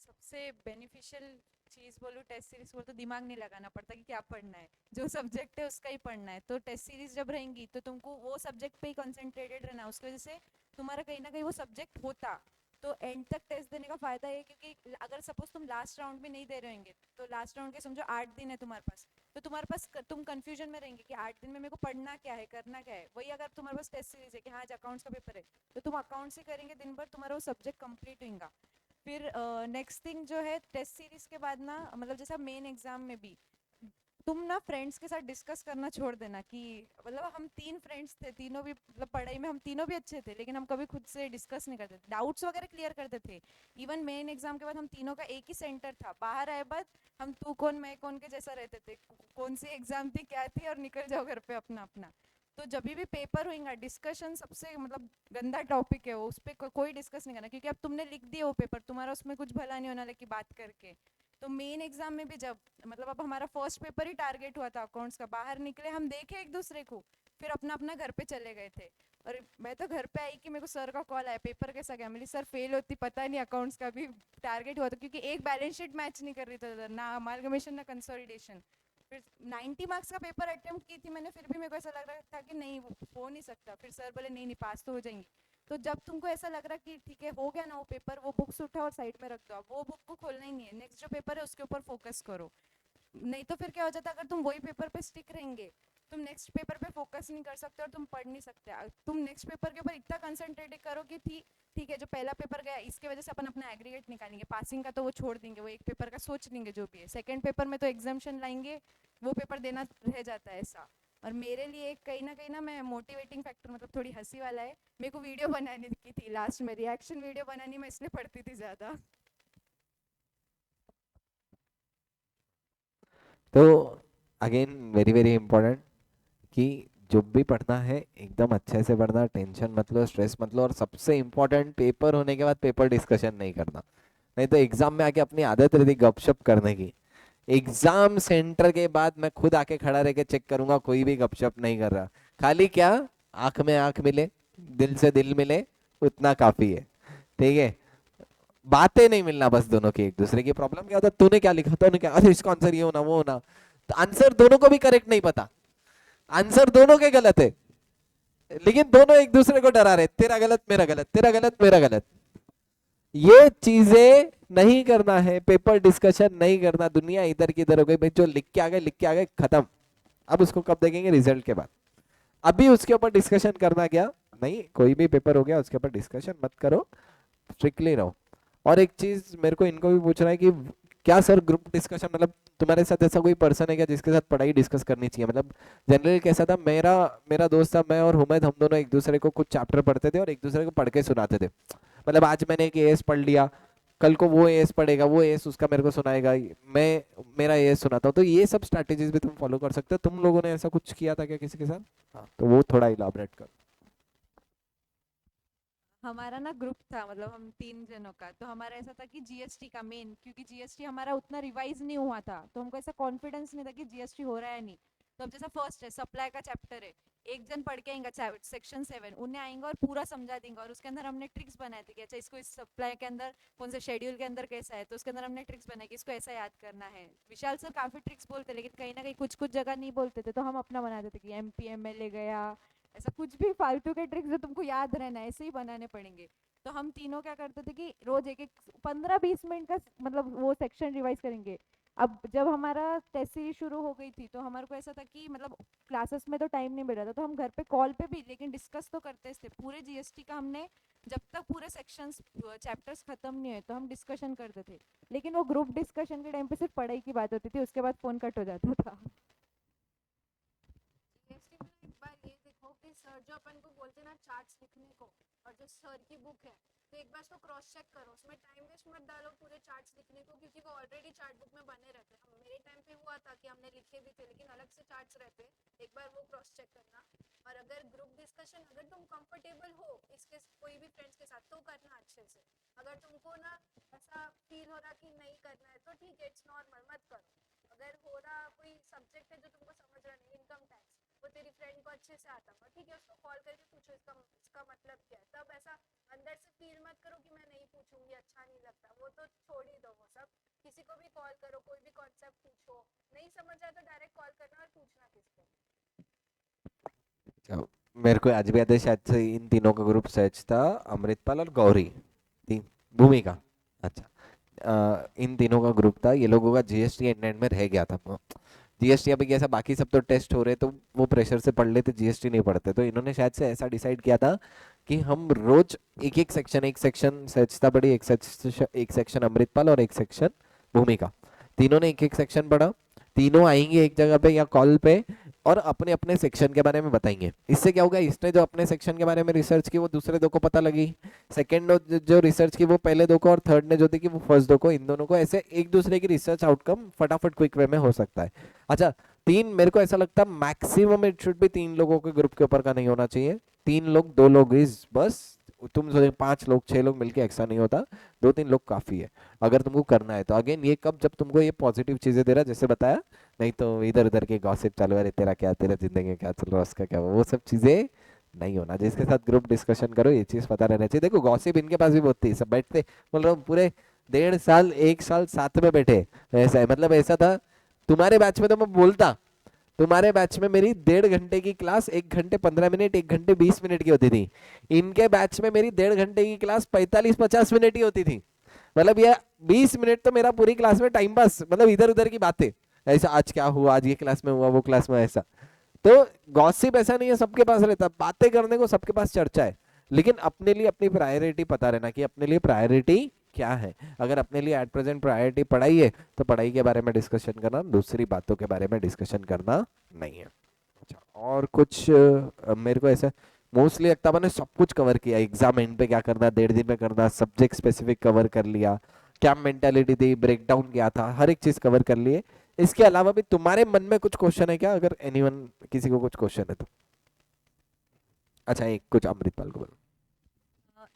सबसे बेनिफिशियल चीज बोलूँ टेस्ट सीरीज बोल तो दिमाग नहीं लगाना पड़ता कि क्या पढ़ना है, जो सब्जेक्ट है उसका ही पढ़ना है। तो टेस्ट सीरीज जब रहेंगी तो तुमको वो सब्जेक्ट पे ही कंसंट्रेटेड रहना, उसकी वजह से तुम्हारा कहीं ना कहीं वो सब्जेक्ट होता, तो एंड तक टेस्ट देने का फायदा है, क्योंकि अगर सपोज तुम लास्ट राउंड में नहीं दे रहे होंगे, तो लास्ट राउंड के समझो 8 दिन है तुम्हारे पास, तो तुम्हारे पास तुम कंफ्यूजन में रहेंगे कि 8 दिन में मेरे को पढ़ना क्या है, करना क्या है। वही अगर तुम्हारे पास टेस्ट सीरीज है कि हाँ आज अकाउंट्स का पेपर है, तो तुम अकाउंट से करेंगे दिन भर, तुम्हारा वो सब्जेक्ट कंप्लीट होगा। फिर नेक्स्ट थिंग जो है टेस्ट सीरीज के बाद ना, मतलब जैसा मेन एग्जाम में भी तुम ना फ्रेंड्स के साथ डिस्कस करना छोड़ देना कि, मतलब हम 3 फ्रेंड्स थे, तीनों भी मतलब पढ़ाई में हम तीनों भी अच्छे थे, लेकिन हम कभी खुद से डिस्कस नहीं करते थे, डाउट्स वगैरह क्लियर करते थे। इवन मेन एग्जाम के बाद हम तीनों का एक ही सेंटर था, बाहर आए बाद हम तू कौन मैं कौन के जैसा रहते थे, कौन सी एग्जाम थी क्या थी, और निकल जाओ घर पे अपना अपना। तो जब भी पेपर होगा डिस्कशन सबसे मतलब गंदा टॉपिक है वो, उस पर कोई डिस्कस नहीं करना, क्योंकि अब तुमने लिख दिया वो पेपर, तुम्हारा उसमें कुछ भला नहीं होना लेकिन बात करके। तो मेन एग्जाम में भी जब मतलब अब हमारा फर्स्ट पेपर ही टारगेट हुआ था अकाउंट्स का, बाहर निकले हम देखे एक दूसरे को, फिर अपना अपना घर पे चले गए थे। और मैं तो घर पे आई कि मेरे को सर का कॉल आया पेपर कैसा गया, मेरी सर फेल होती पता नहीं, अकाउंट्स का भी टारगेट हुआ था, क्योंकि एक बैलेंस शीट मैच नहीं कर रही था, ना अमालगमेशन ना कंसोलिडेशन। फिर 90 मार्क्स का पेपर अटेम्प्ट की थी मैंने, फिर भी मेरे को ऐसा लग रहा था कि नहीं वो हो नहीं सकता, फिर सर बोले नहीं नहीं पास तो हो जाएंगी। तो जब तुमको ऐसा लग रहा कि ठीक है हो गया ना वो पेपर, वो बुक्स उठाओ और साइड में रख दो, अब वो बुक को खोलना ही नहीं है, नेक्स्ट जो पेपर है उसके ऊपर फोकस करो। नहीं तो फिर क्या हो जाता है, अगर तुम वही पेपर पे स्टिक रहेंगे, तुम नेक्स्ट पेपर पे फोकस नहीं कर सकते और तुम पढ़ नहीं सकते। तुम नेक्स्ट पेपर के ऊपर इतना कंसंट्रेट करो कि ठीक है जो पहला पेपर गया इसके वजह से अपन अपना एग्रीगेट निकालेंगे, पासिंग का तो वो छोड़ देंगे, वो एक पेपर का सोच लेंगे जो भी है, सेकंड पेपर में तो एग्जामेशन लाएंगे, वो पेपर देना रह जाता है ऐसा। और मेरे लिए कहीं ना मैं मोटिवेटिंग फैक्टर मतलब थोड़ी हंसी वाला है, मेरे को वीडियो बनाने की थी लास्ट में, रिएक्शन वीडियो बनानी मैं इसलिए पढ़ती थी ज़्यादा। तो अगेन वेरी वेरी इंपॉर्टेंट कि जो भी पढ़ना है एकदम अच्छे से पढ़ना, टेंशन मत लो, स्ट्रेस मत लो, और सबसे इम्पोर्टेंट पेपर होने के बाद पेपर डिस्कशन नहीं करना। नहीं तो एग्जाम में आके अपनी आदत रहती गपशप करने की, एग्जाम सेंटर के बाद मैं खुद आके खड़ा रह के चेक करूंगा कोई भी गपशप नहीं कर रहा, खाली क्या आंख में आंख मिले, दिल से दिल मिले, उतना काफी है। ठीक है, बातें नहीं मिलना बस दोनों की एक दूसरे की। प्रॉब्लम क्या होता है, तूने क्या लिखा, तूने क्या, अरे इसका आंसर ये होना वो होना, तो आंसर दोनों को भी करेक्ट नहीं पता, आंसर दोनों के गलत है, लेकिन दोनों एक दूसरे को डरा रहे, तेरा गलत मेरा गलत, तेरा गलत मेरा गलत। ये चीजें नहीं करना है, पेपर डिस्कशन नहीं करना, दुनिया इधर की इधर हो गई भाई, जो लिख के आ गए लिख के आ गए, खत्म। अब उसको कब देखेंगे, रिजल्ट के बाद। अभी उसके ऊपर डिस्कशन करना क्या नहीं, कोई भी पेपर हो गया उसके ऊपर डिस्कशन मत करो, स्ट्रिक्टली रहो। और एक चीज मेरे को इनको भी पूछना है कि क्या सर ग्रुप डिस्कशन, मतलब तुम्हारे साथ ऐसा कोई पर्सन है क्या जिसके साथ पढ़ाई डिस्कस करनी चाहिए? मतलब जनरली कैसा था, मेरा मेरा दोस्त था, मैं और हुमैद, हम दोनों एक दूसरे को कुछ चैप्टर पढ़ते थे और एक दूसरे को पढ़ के सुनाते थे। मतलब आज मैंने एक एएस पढ़ लिया, कल को वो एएस पढ़ेगा, वो एएस उसका मेरे को सुनाएगा, मैं मेरा एएस सुनाता हूँ। तो ये सब स्ट्रैटेजीज भी तुम फॉलो कर सकते हो। तुम लोगों ने ऐसा कुछ किया था क्या किसी के साथ? हाँ, तो वो थोड़ा इलाबरेट कर। हमारा ना ग्रुप था, मतलब हम 3 जनों का, तो हमारा ऐसा था कि जीएसटी का मेन, क्योंकि जीएसटी हमारा उतना रिवाइज नहीं हुआ था, तो हमको ऐसा कॉन्फिडेंस नहीं था कि जीएसटी हो रहा है नहीं। तो अब जैसा फर्स्ट है सप्लाई का चैप्टर है, एक जन पढ़ के आएंगे सेक्शन 7, उन्हें आएंगे और पूरा समझा देंगे, और उसके अंदर हमने ट्रिक्स बनाए थे कि अच्छा इसको इस सप्लाई के अंदर कौन से शेड्यूल के अंदर कैसा है, तो उसके अंदर हमने ट्रिक्स बनाए कि इसको ऐसा याद करना है। विशाल सर काफी ट्रिक्स बोलते, लेकिन कहीं ना कहीं कुछ कुछ जगह नहीं बोलते थे, तो हम अपना बनाते थे कि एमपीएमएलए गया, ऐसा कुछ भी फालतू के ट्रिक्स जो तुमको याद रहना है ऐसे ही बनाने पड़ेंगे। तो हम तीनों क्या करते थे कि रोज एक एक 15-20 मिनट का मतलब वो सेक्शन रिवाइज करेंगे। अब जब हमारा टेस्ट सीरीज शुरू हो गई थी, तो हमारे को ऐसा था कि मतलब क्लासेस में तो टाइम नहीं मिल रहा था, तो हम घर पे कॉल पे भी लेकिन डिस्कस तो करते थे पूरे जीएसटी का। हमने जब तक पूरे सेक्शंस चैप्टर्स खत्म नहीं हुए तो हम डिस्कशन करते थे, लेकिन वो ग्रुप डिस्कशन के टाइम पे सिर्फ पढ़ाई की बात होती थी, उसके बाद फोन कट हो जाता था। जीएसटी में एक बार ये देखो कि सर जो अपन को बोलते हैं ना चार्ट्स लिखने को, और जो सर की बुक है, तो एक बार उसको क्रॉस चेक करो, उसमें टाइम वेस्ट मत डालो पूरे चार्ट्स लिखने को, क्योंकि वो ऑलरेडी चार्ट बुक में बने रहते हैं। मेरे टाइम पे हुआ था कि हमने लिखे भी थे लेकिन अलग से चार्ट्स रहते, एक बार वो क्रॉस चेक करना। और अगर ग्रुप डिस्कशन अगर तुम कंफर्टेबल हो इसके कोई भी फ्रेंड्स के साथ तो करना अच्छे से। अगर तुमको ना ऐसा फील हो रहा कि नहीं करना है तो ठीक है, इट्स नॉर्मल, मत करो। अगर हो रहा कोई सब्जेक्ट है जो तुमको समझ रहा नहीं, इनकम टैक्स, वो तेरी फ्रेंड को अच्छे से आता होगा, ठीक है, उसको कॉल करके पूछो इसका मतलब क्या है। तब ऐसा अंदर से फील मत करो कि मैं नहीं पूछूंगी, अच्छा नहीं लगता, वो तो छोड़ ही दो वो सब। किसी को भी कॉल करो, कोई भी कॉन्सेप्ट पूछो, नहीं समझ आया तो डायरेक्ट कॉल करना और पूछना किसको। तो मेरे को आज भी याद है, शायद से इन तीनों का ग्रुप सच था, अमृतपाल और गौरी, तीन, भूमिका। अच्छा, इन तीनों का ग्रुप था। ये लोगों का जीएसटी एंड एंड में रह गया था। जीएसटी अभी कैसा, बाकी सब तो टेस्ट हो रहे तो वो प्रेशर से पढ़ लेते, जीएसटी नहीं पढ़ते। तो इन्होंने शायद से ऐसा डिसाइड किया था कि हम रोज एक सेक्शन सचता पढ़ी, एक सेक्शन अमृतपाल और एक सेक्शन भूमिका। तीनों ने एक सेक्शन पढ़ा, तीनों आएंगे एक जगह पे या कॉल पे और अपने अपने सेक्शन के बारे में बताएंगे। इससे क्या होगा, इसने जो अपने सेक्शन के बारे में रिसर्च की वो दूसरे दो को पता लगी, सेकंड जो रिसर्च की वो पहले दो को, और थर्ड ने जो देखी वो फर्स्ट दो को। इन दोनों को ऐसे एक दूसरे की रिसर्च आउटकम फटाफट क्विक वे में हो सकता है। अच्छा, तीन, मेरे को ऐसा लगता है मैक्सिमम इट शुड भी 3 लोगों के ग्रुप के ऊपर का नहीं होना चाहिए। 3 लोग, 2 लोग इज बस। तुम 5 लोग 6 लोग मिलके ऐसा नहीं होता, 2-3 लोग काफी है अगर तुमको करना है तो। अगेन ये कब, जब तुमको ये पॉजिटिव चीजें दे रहा है जैसे बताया, नहीं तो इधर उधर के गॉसिप चालू है, तेरा क्या, तेरा जिंदगी में क्या चल रहा है, उसका क्या, वो सब चीजें नहीं होना। जिसके साथ ग्रुप डिस्कशन करो ये चीज पता रहना चाहिए। देखो गॉसिप इनके पास भी बहुत थी, सब बैठते, बोल रहा हूँ पूरे 1.5 साल 1 साल साथ में बैठे। ऐसा है, मतलब ऐसा था तुम्हारे बैच में तो मैं बोलता, तुम्हारे बैच में मेरी 1.5 घंटे की क्लास 1 घंटे 15 मिनट 1 घंटे 20 मिनट की होती थी। इनके बैच में मेरी 1.5 घंटे की क्लास 45-50 मिनट ही होती थी। मतलब ये 20 मिनट तो मेरा पूरी क्लास में टाइम पास, मतलब इधर उधर की बातें, ऐसा आज क्या हुआ, आज ये क्लास में हुआ, वो क्लास में ऐसा। तो गॉसिप ऐसा नहीं है सबके पास रहता, बातें करने को सबके पास चर्चा है, लेकिन अपने लिए अपनी प्रायोरिटी पता रहना कि अपने लिए प्रायोरिटी क्या है। अगर अपने लिए एट प्रेजेंट प्रायोरिटी पढ़ाई है तो पढ़ाई के बारे में डिस्कशन करना, दूसरी बातों के बारे में डिस्कशन करना नहीं है। अच्छा, और कुछ मेरे को ऐसा मोस्टली लगता है मैंने सब कुछ कवर किया। एग्जाम एंड पे क्या करना, 1.5 दिन में करना, सब्जेक्ट स्पेसिफिक कवर कर लिया, क्या मेंटालिटी थी, ब्रेकडाउन क्या था, हर एक चीज कवर कर लिए। इसके अलावा भी तुम्हारे मन में कुछ क्वेश्चन है क्या, अगर एनीवन, किसी को कुछ क्वेश्चन है तो? अच्छा, एक कुछ अमृतपाल को बोलो।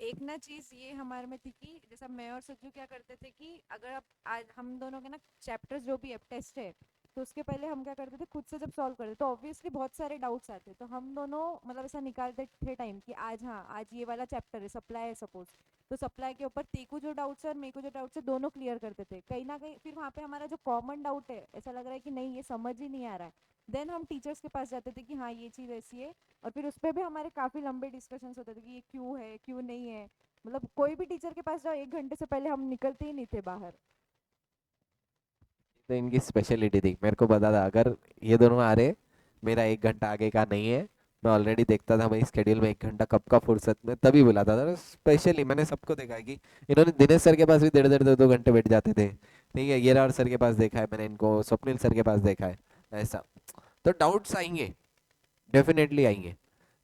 एक ना चीज ये हमारे में थी कि जैसा मैं और सज्जू क्या करते थे कि अगर आप आज हम दोनों के ना चैप्टर्स जो भी है टेस्ट है, तो उसके पहले हम क्या करते थे खुद से जब सॉल्व करते तो ऑब्वियसली बहुत सारे डाउट्स आते, तो हम दोनों मतलब ऐसा निकालते थे टाइम कि आज, हाँ आज ये वाला चैप्टर है सप्लाई है सपोज, तो सप्लाई के ऊपर तेको जो डाउट्स है और मेरे को जो डाउट्स है दोनों क्लियर करते थे कहीं ना कहीं। फिर वहाँ पे हमारा जो कॉमन डाउट है ऐसा लग रहा है कि नहीं ये समझ ही नहीं आ रहा है, देन हम टीचर्स के पास जाते थे कि हाँ ये चीज़ ऐसी है, और फिर उस पर भी हमारे काफ़ी लंबे डिस्कशंस होते थे कि ये क्यों है क्यों नहीं है। मतलब कोई भी टीचर के पास जाओ 1 घंटे से पहले हम निकलते ही नहीं थे बाहर। तो इनकी स्पेशलिटी थी, मेरे को पता था अगर ये दोनों आ रहे, मेरा 1 घंटा आगे का नहीं है। मैं ऑलरेडी देखता था मेरी स्केड्यूल में 1 घंटा कब का फुर्सत में, तभी बुलाता था। स्पेशली मैंने सबको देखा है कि इन्होंने दिनेश सर के पास भी 1.5-1.5 2 घंटे बैठ जाते थे, ठीक है, ये राव सर के पास देखा है मैंने इनको, स्वप्निल सर के पास देखा है ऐसा। तो डाउट्स आएंगे, डेफिनेटली आएंगे,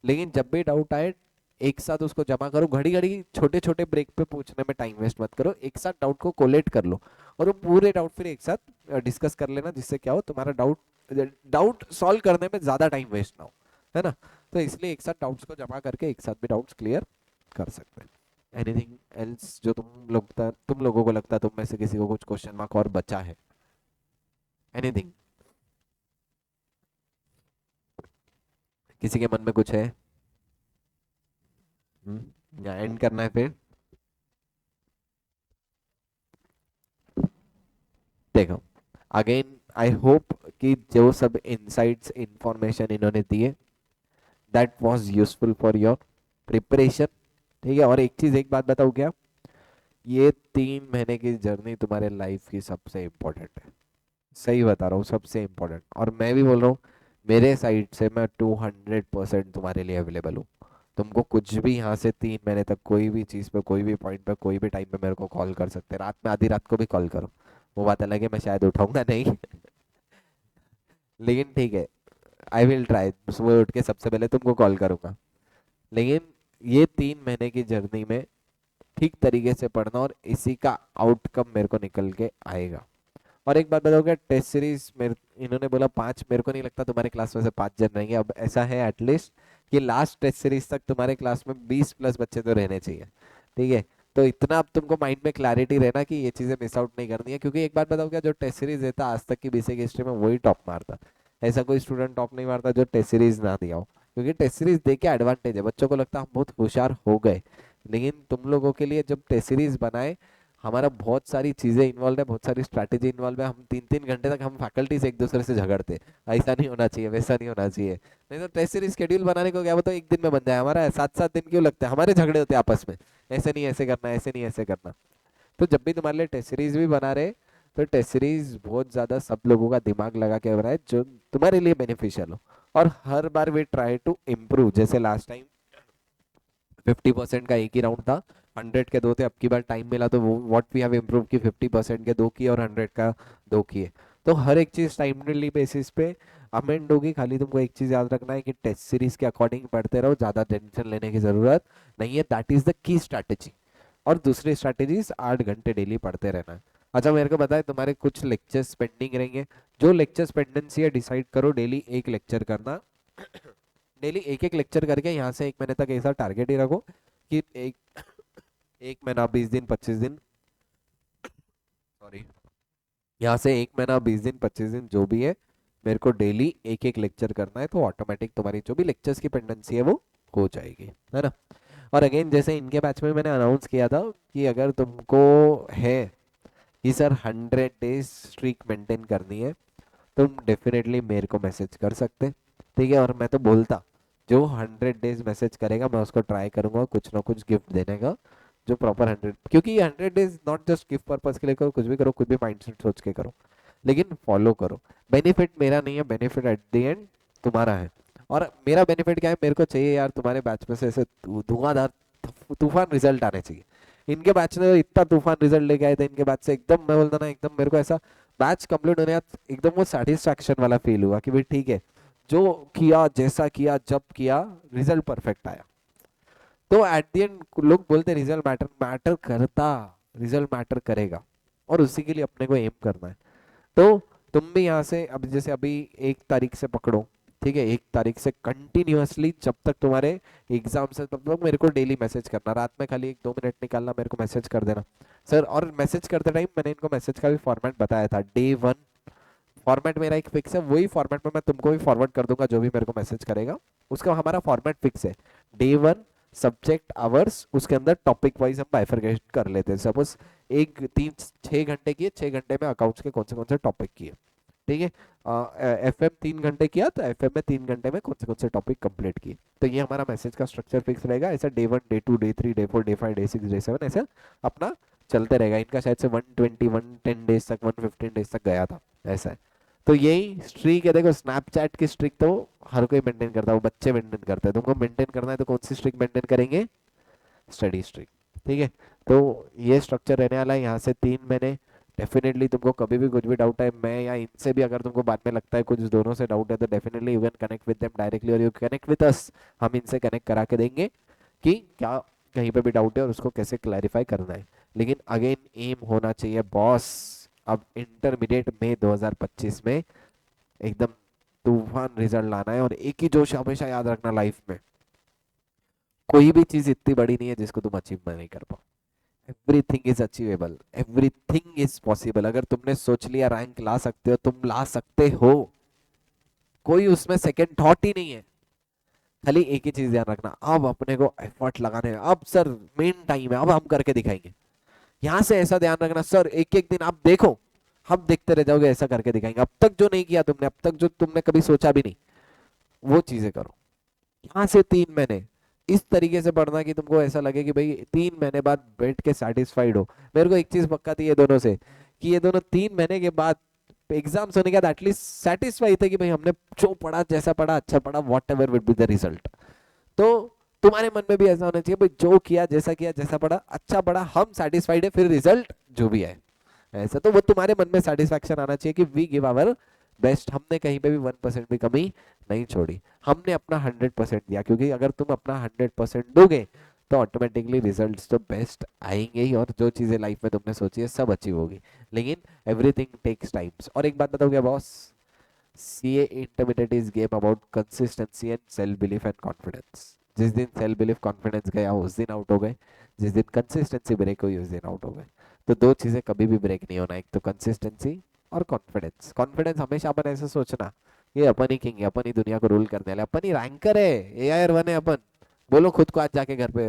लेकिन जब भी डाउट आए एक साथ उसको जमा करो, घड़ी घड़ी छोटे छोटे ब्रेक पे पूछने में टाइम वेस्ट मत करो, एक साथ डाउट को कोलेट कर लो और वो पूरे डाउट फिर एक साथ डिस्कस कर लेना, जिससे क्या हो तुम्हारा डाउट डाउट सॉल्व करने में ज्यादा टाइम वेस्ट ना हो, है ना। तो इसलिए एक साथ डाउट्स को जमा करके एक साथ भी डाउट्स क्लियर कर सकते हैं। एनीथिंग एल्स जो तुम लोगों को लगता है तुम में से किसी को कुछ क्वेश्चन मार्क और बचा है? एनीथिंग किसी के मन में कुछ है? या एंड करना है फिर? देखो, अगेन आई होप कि जो सब इनसाइट्स इंफॉर्मेशन इन्होंने दिए that was useful for your preparation, ठीक है। और एक चीज, एक बात बताऊं क्या, ये 3 महीने की जर्नी तुम्हारे लाइफ की सबसे इम्पोर्टेंट है, सही बता रहा हूँ, सबसे इम्पोर्टेंट। और मैं भी बोल रहा हूँ, मेरे साइड से मैं 200% तुम्हारे लिए अवेलेबल हूँ। तुमको कुछ भी यहाँ से 3 महीने तक कोई भी चीज़ पे, कोई भी पॉइंट पे, कोई भी टाइम पे मेरे को कॉल कर सकते हैं, रात में आधी रात को भी कॉल करो। वो बात अलग है, मैं शायद उठाऊंगा नहीं लेकिन ठीक है, आई विल ट्राई, सुबह उठ के सबसे पहले तुमको कॉल करूंगा। लेकिन ये 3 महीने की जर्नी में ठीक तरीके से पढ़ना और इसी का आउटकम मेरे को निकल के आएगा। और एक बात बताओगे, टेस्ट सीरीज मेरे इन्होंने बोला 5, मेरे को नहीं लगता तुम्हारे क्लास में से 5 जन रहेंगे। अब ऐसा है एटलीस्ट कि लास्ट टेस्ट सीरीज तक तुम्हारे क्लास में 20+ बच्चे तो रहने चाहिए, ठीक है। तो इतना अब तुमको माइंड में क्लैरिटी रहना कि ये चीजें मिस आउट नहीं करनी है, क्योंकि एक बात बताओ क्या, जो टेस्ट सीरीज देता आज तक की बीसीए की हिस्ट्री में वही टॉप मारता। ऐसा कोई स्टूडेंट टॉप नहीं मारता जो टेस्ट सीरीज ना दिया हो, क्योंकि टेस्ट सीरीज दे के एडवांटेज है, बच्चों को लगता है हम बहुत होशियार हो गए। लेकिन तुम लोगों के लिए जब टेस्ट सीरीज बनाए, हमारा बहुत सारी चीजें इन्वॉल्व है, बहुत सारी स्ट्रैटेजी इन्वॉल्व है, हम 3-3 घंटे तक हम फैकल्टी से एक दूसरे से झगड़ते, ऐसा नहीं होना चाहिए, वैसा नहीं होना चाहिए। नहीं तो टेस्ट सीरीज शेड्यूल बनाने को क्या बताओ, एक दिन में बन जाए, हमारा 7-7 दिन क्यों लगता है, हमारे झगड़े होते हैं आपस में, ऐसे नहीं ऐसे करना, ऐसे नहीं ऐसे करना। तो जब भी तुम्हारे लिए टेस्ट सीरीज भी बना रहे, तो टेस्ट सीरीज बहुत ज्यादा सब लोगों का दिमाग लगा के बनाए जो तुम्हारे लिए बेनिफिशियल हो। और हर बार वी ट्राई टू इम्प्रूव, जैसे लास्ट टाइम 50% का एक ही राउंड था, 100 के 2 थे, अब की बार टाइम मिला तो वो व्हाट वी हैव इम्प्रूव की 50% के 2 किए और 100 का 2 किए। तो हर एक चीज टाइमली बेसिस पे अमेंड होगी। खाली तुमको एक चीज याद रखना है कि टेस्ट सीरीज के अकॉर्डिंग पढ़ते रहो, ज्यादा टेंशन लेने की जरूरत नहीं है, that is the key strategy. और दूसरी स्ट्रैटेजीज 8 घंटे डेली पढ़ते रहना है। अच्छा मेरे को बताए, तुम्हारे कुछ लेक्चर्स पेंडिंग रहेंगे, जो लेक्चर्स पेंडेंसी है डिसाइड करो, डेली एक लेक्चर करना डेली एक एक लेक्चर करके यहाँ से 1 महीने तक ऐसा टारगेट ही रखो कि एक महीना 20 दिन 25 दिन, सॉरी, यहाँ से 1 महीना 20 दिन 25 दिन जो भी है, मेरे को डेली एक एक लेक्चर करना है, तो ऑटोमेटिक तुम्हारी जो भी लेक्चर्स की पेंडेंसी है वो हो जाएगी, है ना। और अगेन जैसे इनके बैच में मैंने अनाउंस किया था कि अगर तुमको है कि सर 100 डेज स्ट्रीक मेंटेन करनी है, तुम डेफिनेटली मेरे को मैसेज कर सकते, ठीक है। और मैं तो बोलता, जो 100 डेज मैसेज करेगा मैं उसको ट्राई करूंगा कुछ ना कुछ गिफ्ट देने का, जो प्रॉपर 100, क्योंकि ये 100 days not just gift purpose के लिए करो, कुछ भी करो, कुछ भी माइंडसेट सोच के करो, लेकिन फॉलो करो। बेनिफिट मेरा नहीं है, बेनिफिट एट द एंड तुम्हारा है। और मेरा बेनिफिट क्या है, मेरे को चाहिए यार तुम्हारे बैच में से ऐसे धुआंधार तूफान रिजल्ट आने चाहिए। इनके बैच ने इतना तूफान रिजल्ट लेके आए थे, इनके बैच से एकदम मैं बोलता ना, एकदम मेरे को ऐसा बैच कंप्लीट होने बाद एकदम वो सेटिस्फैक्शन वाला फील हुआ कि भाई ठीक है, जो किया, जैसा किया, जब किया, रिजल्ट परफेक्ट आया। तो एट द एंड लोग बोलते रिजल्ट मैटर मैटर करता, रिजल्ट मैटर करेगा, और उसी के लिए अपने को एम करना है। तो तुम भी यहाँ से अब जैसे अभी 1 तारीख से पकड़ो, ठीक है, 1 तारीख से कंटिन्यूअसली जब तक तुम्हारे एग्जाम से तब तक मेरे को डेली मैसेज करना, रात में खाली 1-2 मिनट निकालना, मेरे को मैसेज कर देना सर। और मैसेज करते टाइम मैंने इनको मैसेज का भी फॉर्मेट बताया था, Day 1 फॉर्मेट मेरा एक फिक्स है, वही फॉर्मेट में मैं तुमको भी फॉरवर्ड कर दूंगा, जो भी मेरे को मैसेज करेगा उसका हमारा फॉर्मेट फिक्स है। Day 1 सब्जेक्ट आवर्स, उसके अंदर टॉपिक वाइज हम बाइफरकेट कर लेते हैं। सपोज एक 6 घंटे किए, 6 घंटे में अकाउंट्स के कौन से टॉपिक किए, ठीक है। FM 3 घंटे किया तो FM में 3 घंटे में कौन से टॉपिक कंप्लीट किए। तो ये हमारा मैसेज का स्ट्रक्चर फिक्स रहेगा, ऐसा Day 1 Day 2 Day 3 Day 4 Day 5 Day 6 Day 7 ऐसे अपना चलते रहेगा। इनका शायद से 110 डेज तक, 115 डेज तक गया था, ऐसा है। तो यही स्ट्रीक है, देखो स्नैपचैट की स्ट्रीक तो हर कोई मेंटेन करता है, वो बच्चे मेंटेन करते हैं, तुमको मेंटेन करना है तो कौन सी स्ट्रीक मेंटेन करेंगे, स्टडी स्ट्रीक, ठीक है। तो ये स्ट्रक्चर रहने वाला है यहाँ से 3 महीने। डेफिनेटली तुमको कभी भी कुछ भी डाउट है, मैं या इनसे भी अगर तुमको बाद में लगता है कुछ दोनों से डाउट है, तो definitely you can connect with them directly और यू कनेक्ट विद अस, हम इनसे कनेक्ट करा के देंगे, कि क्या कहीं पे भी डाउट है और उसको कैसे क्लैरिफाई करना है। लेकिन अगेन एम होना चाहिए बॉस, अब इंटरमीडिएट में 2025 में एकदम तूफान रिजल्ट लाना है। और एक ही जोश हमेशा याद रखना लाइफ में, कोई भी चीज इतनी बड़ी नहीं है जिसको तुम अचीव नहीं कर पाओ। Everything is achievable, everything is possible. अगर तुमने सोच लिया रैंक ला सकते हो, तुम ला सकते हो, कोई उसमें सेकंड थॉट ही नहीं है। खाली एक ही चीज ध्यान रखना, अब अपने को एफर्ट लगाने हैं, अब सर मेन टाइम है, अब हम करके दिखाएंगे। यहां से ऐसा ध्यान रखना सर, एक एक दिन आप देखो, हम देखते रह जाओगे, ऐसा करके दिखाएंगे। अब तक जो नहीं किया तुमने, अब तक जो तुमने कभी सोचा भी नहीं, वो चीजें करो। यहाँ से 3 महीने इस तरीके से पढ़ना कि तुमको ऐसा लगे कि भाई 3 महीने बाद बैठ के सेटिस्फाइड हो। मेरे को एक चीज पक्का थी ये दोनों से, कि ये दोनों 3 महीने के बाद एग्जाम्स होने के बाद एटलीस्ट सेटिस्फाई थे कि भाई हमने जो पढ़ा, जैसा पढ़ा, अच्छा पढ़ा, what ever will be the result. तो तुम्हारे मन में भी ऐसा होना चाहिए भाई, जो किया, जैसा पढ़ा, अच्छा पढ़ा, हम सेटिस्फाइड है, फिर रिजल्ट जो भी है ऐसा। तो वो तुम्हारे मन में सेटिस्फैक्शन आना चाहिए कि वी गिव आवर बेस्ट, हमने कहीं पे भी 1% भी कमी नहीं छोड़ी, हमने अपना 100% दिया। क्योंकि अगर तुम अपना 100% दोगे तो ऑटोमेटिकली रिजल्ट्स तो बेस्ट आएंगे ही, और जो चीजें लाइफ में तुमने सोची है सब अचीव होगी। लेकिन एवरीथिंग टेक्स टाइम्स। और एक बात बताओ क्या boss, CA intermediate is game about consistency and self belief and confidence. जिस दिन सेल्फ बिलीफ कॉन्फिडेंस गया उस दिन आउट हो गए, जिस दिन कंसिस्टेंसी ब्रेक हुई उस दिन आउट हो गए। तो दो चीजें कभी भी ब्रेक नहीं होना, एक तो कंसिस्टेंसी और कॉन्फिडेंस। कॉन्फिडेंस हमेशा अपन ऐसे सोचना ये अपन ही किंग है, अपन ही दुनिया को रूल करने वाले, अपन ही रैंकर है, AIR 1 है अपन। बोलो खुद को आज जाके घर पे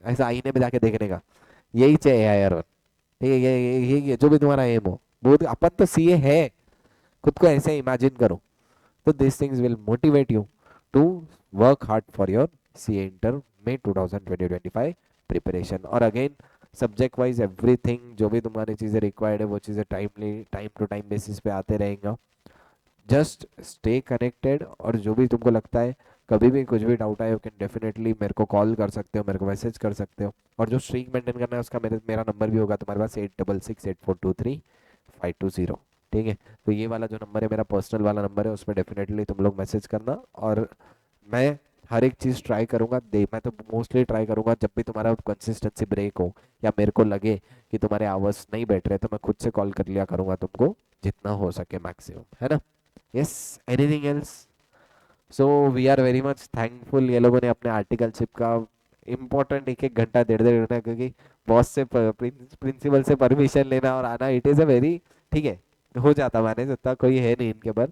ऐसा आईने में जाके देखने का, यही चाहिए AIR 1। ठीक है, ये जो भी तुम्हारा एम हो, वो अपन तो सीए है, खुद को ऐसे इमेजिन करो। तो this things will motivate you to work hard for your CA inter में 2025 प्रिपरेशन। और अगेन सब्जेक्ट वाइज एवरीथिंग जो भी तुम्हारी चीज़ें रिक्वायर्ड है वो चीज़ें timely time to time basis पे आते रहेंगे। जस्ट स्टे कनेक्टेड, और जो भी तुमको लगता है कभी भी कुछ भी डाउट आए यू कैन डेफिनेटली मेरे को कॉल कर सकते हो, मेरे को मैसेज कर सकते हो। और जो स्ट्रीक मेंटेन करना है उसका मेरा नंबर भी होगा तुम्हारे पास, 8668423520। ठीक है, तो ये वाला जो नंबर है मेरा पर्सनल वाला नंबर है, उस पर डेफिनेटली तुम लोग मैसेज करना। और मैं हर एक चीज़ ट्राई करूंगा दे, मैं तो मोस्टली ट्राई करूंगा जब भी तुम्हारा कंसिस्टेंसी ब्रेक हो या मेरे को लगे कि तुम्हारे आवर्स नहीं बैठ रहे, तो मैं खुद से कॉल कर लिया करूंगा तुमको, जितना हो सके मैक्सिमम, है ना। Yes, anything else. So we are very much thankful, ये लोगों ने अपने आर्टिकलशिप का इम्पोर्टेंट एक एक घंटा 1.5 घंटा, क्योंकि बॉस से प्रिंसिपल से परमिशन लेना और आना, इट इज़ अ वेरी, ठीक है, हो जाता मैनेज, उतना कोई है नहीं इनके पर।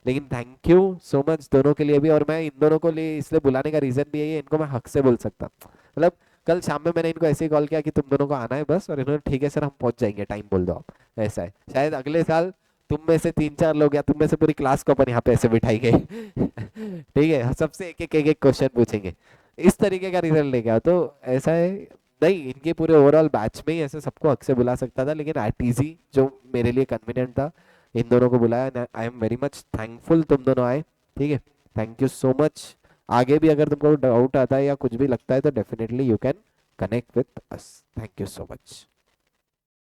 लेकिन थैंक यू सो मच दोनों के लिए भी। और मैं इन दोनों को लिए इसलिए बुलाने का रीज़न भी यही है, इनको मैं हक से बोल सकता, मतलब कल शाम में मैंने इनको ऐसे ही कॉल किया कि तुम दोनों को आना है बस, और इन्होंने ठीक है सर हम पहुंच जाएंगे, टाइम बोल दो आप। ऐसा है, शायद अगले साल तुम में से 3-4 लोग या तुम में से पूरी क्लास को अपन यहाँ पे ऐसे बिठाई गए ठीक है, सबसे एक एक क्वेश्चन पूछेंगे, इस तरीके का रिजल्ट लेके आओ। तो ऐसा है, नहीं इनके पूरे ओवरऑल बैच में ही ऐसे सबको हक से बुला सकता था, लेकिन ITZ जो मेरे लिए कन्वीनियंट था, इन दोनों को बुलाया। I am very much thankful तुम दोनों आए। ठीक है, थैंक यू सो मच। आगे भी अगर तुमको डाउट आता है या कुछ भी लगता है तो definitely you can connect with us. Thank you so much.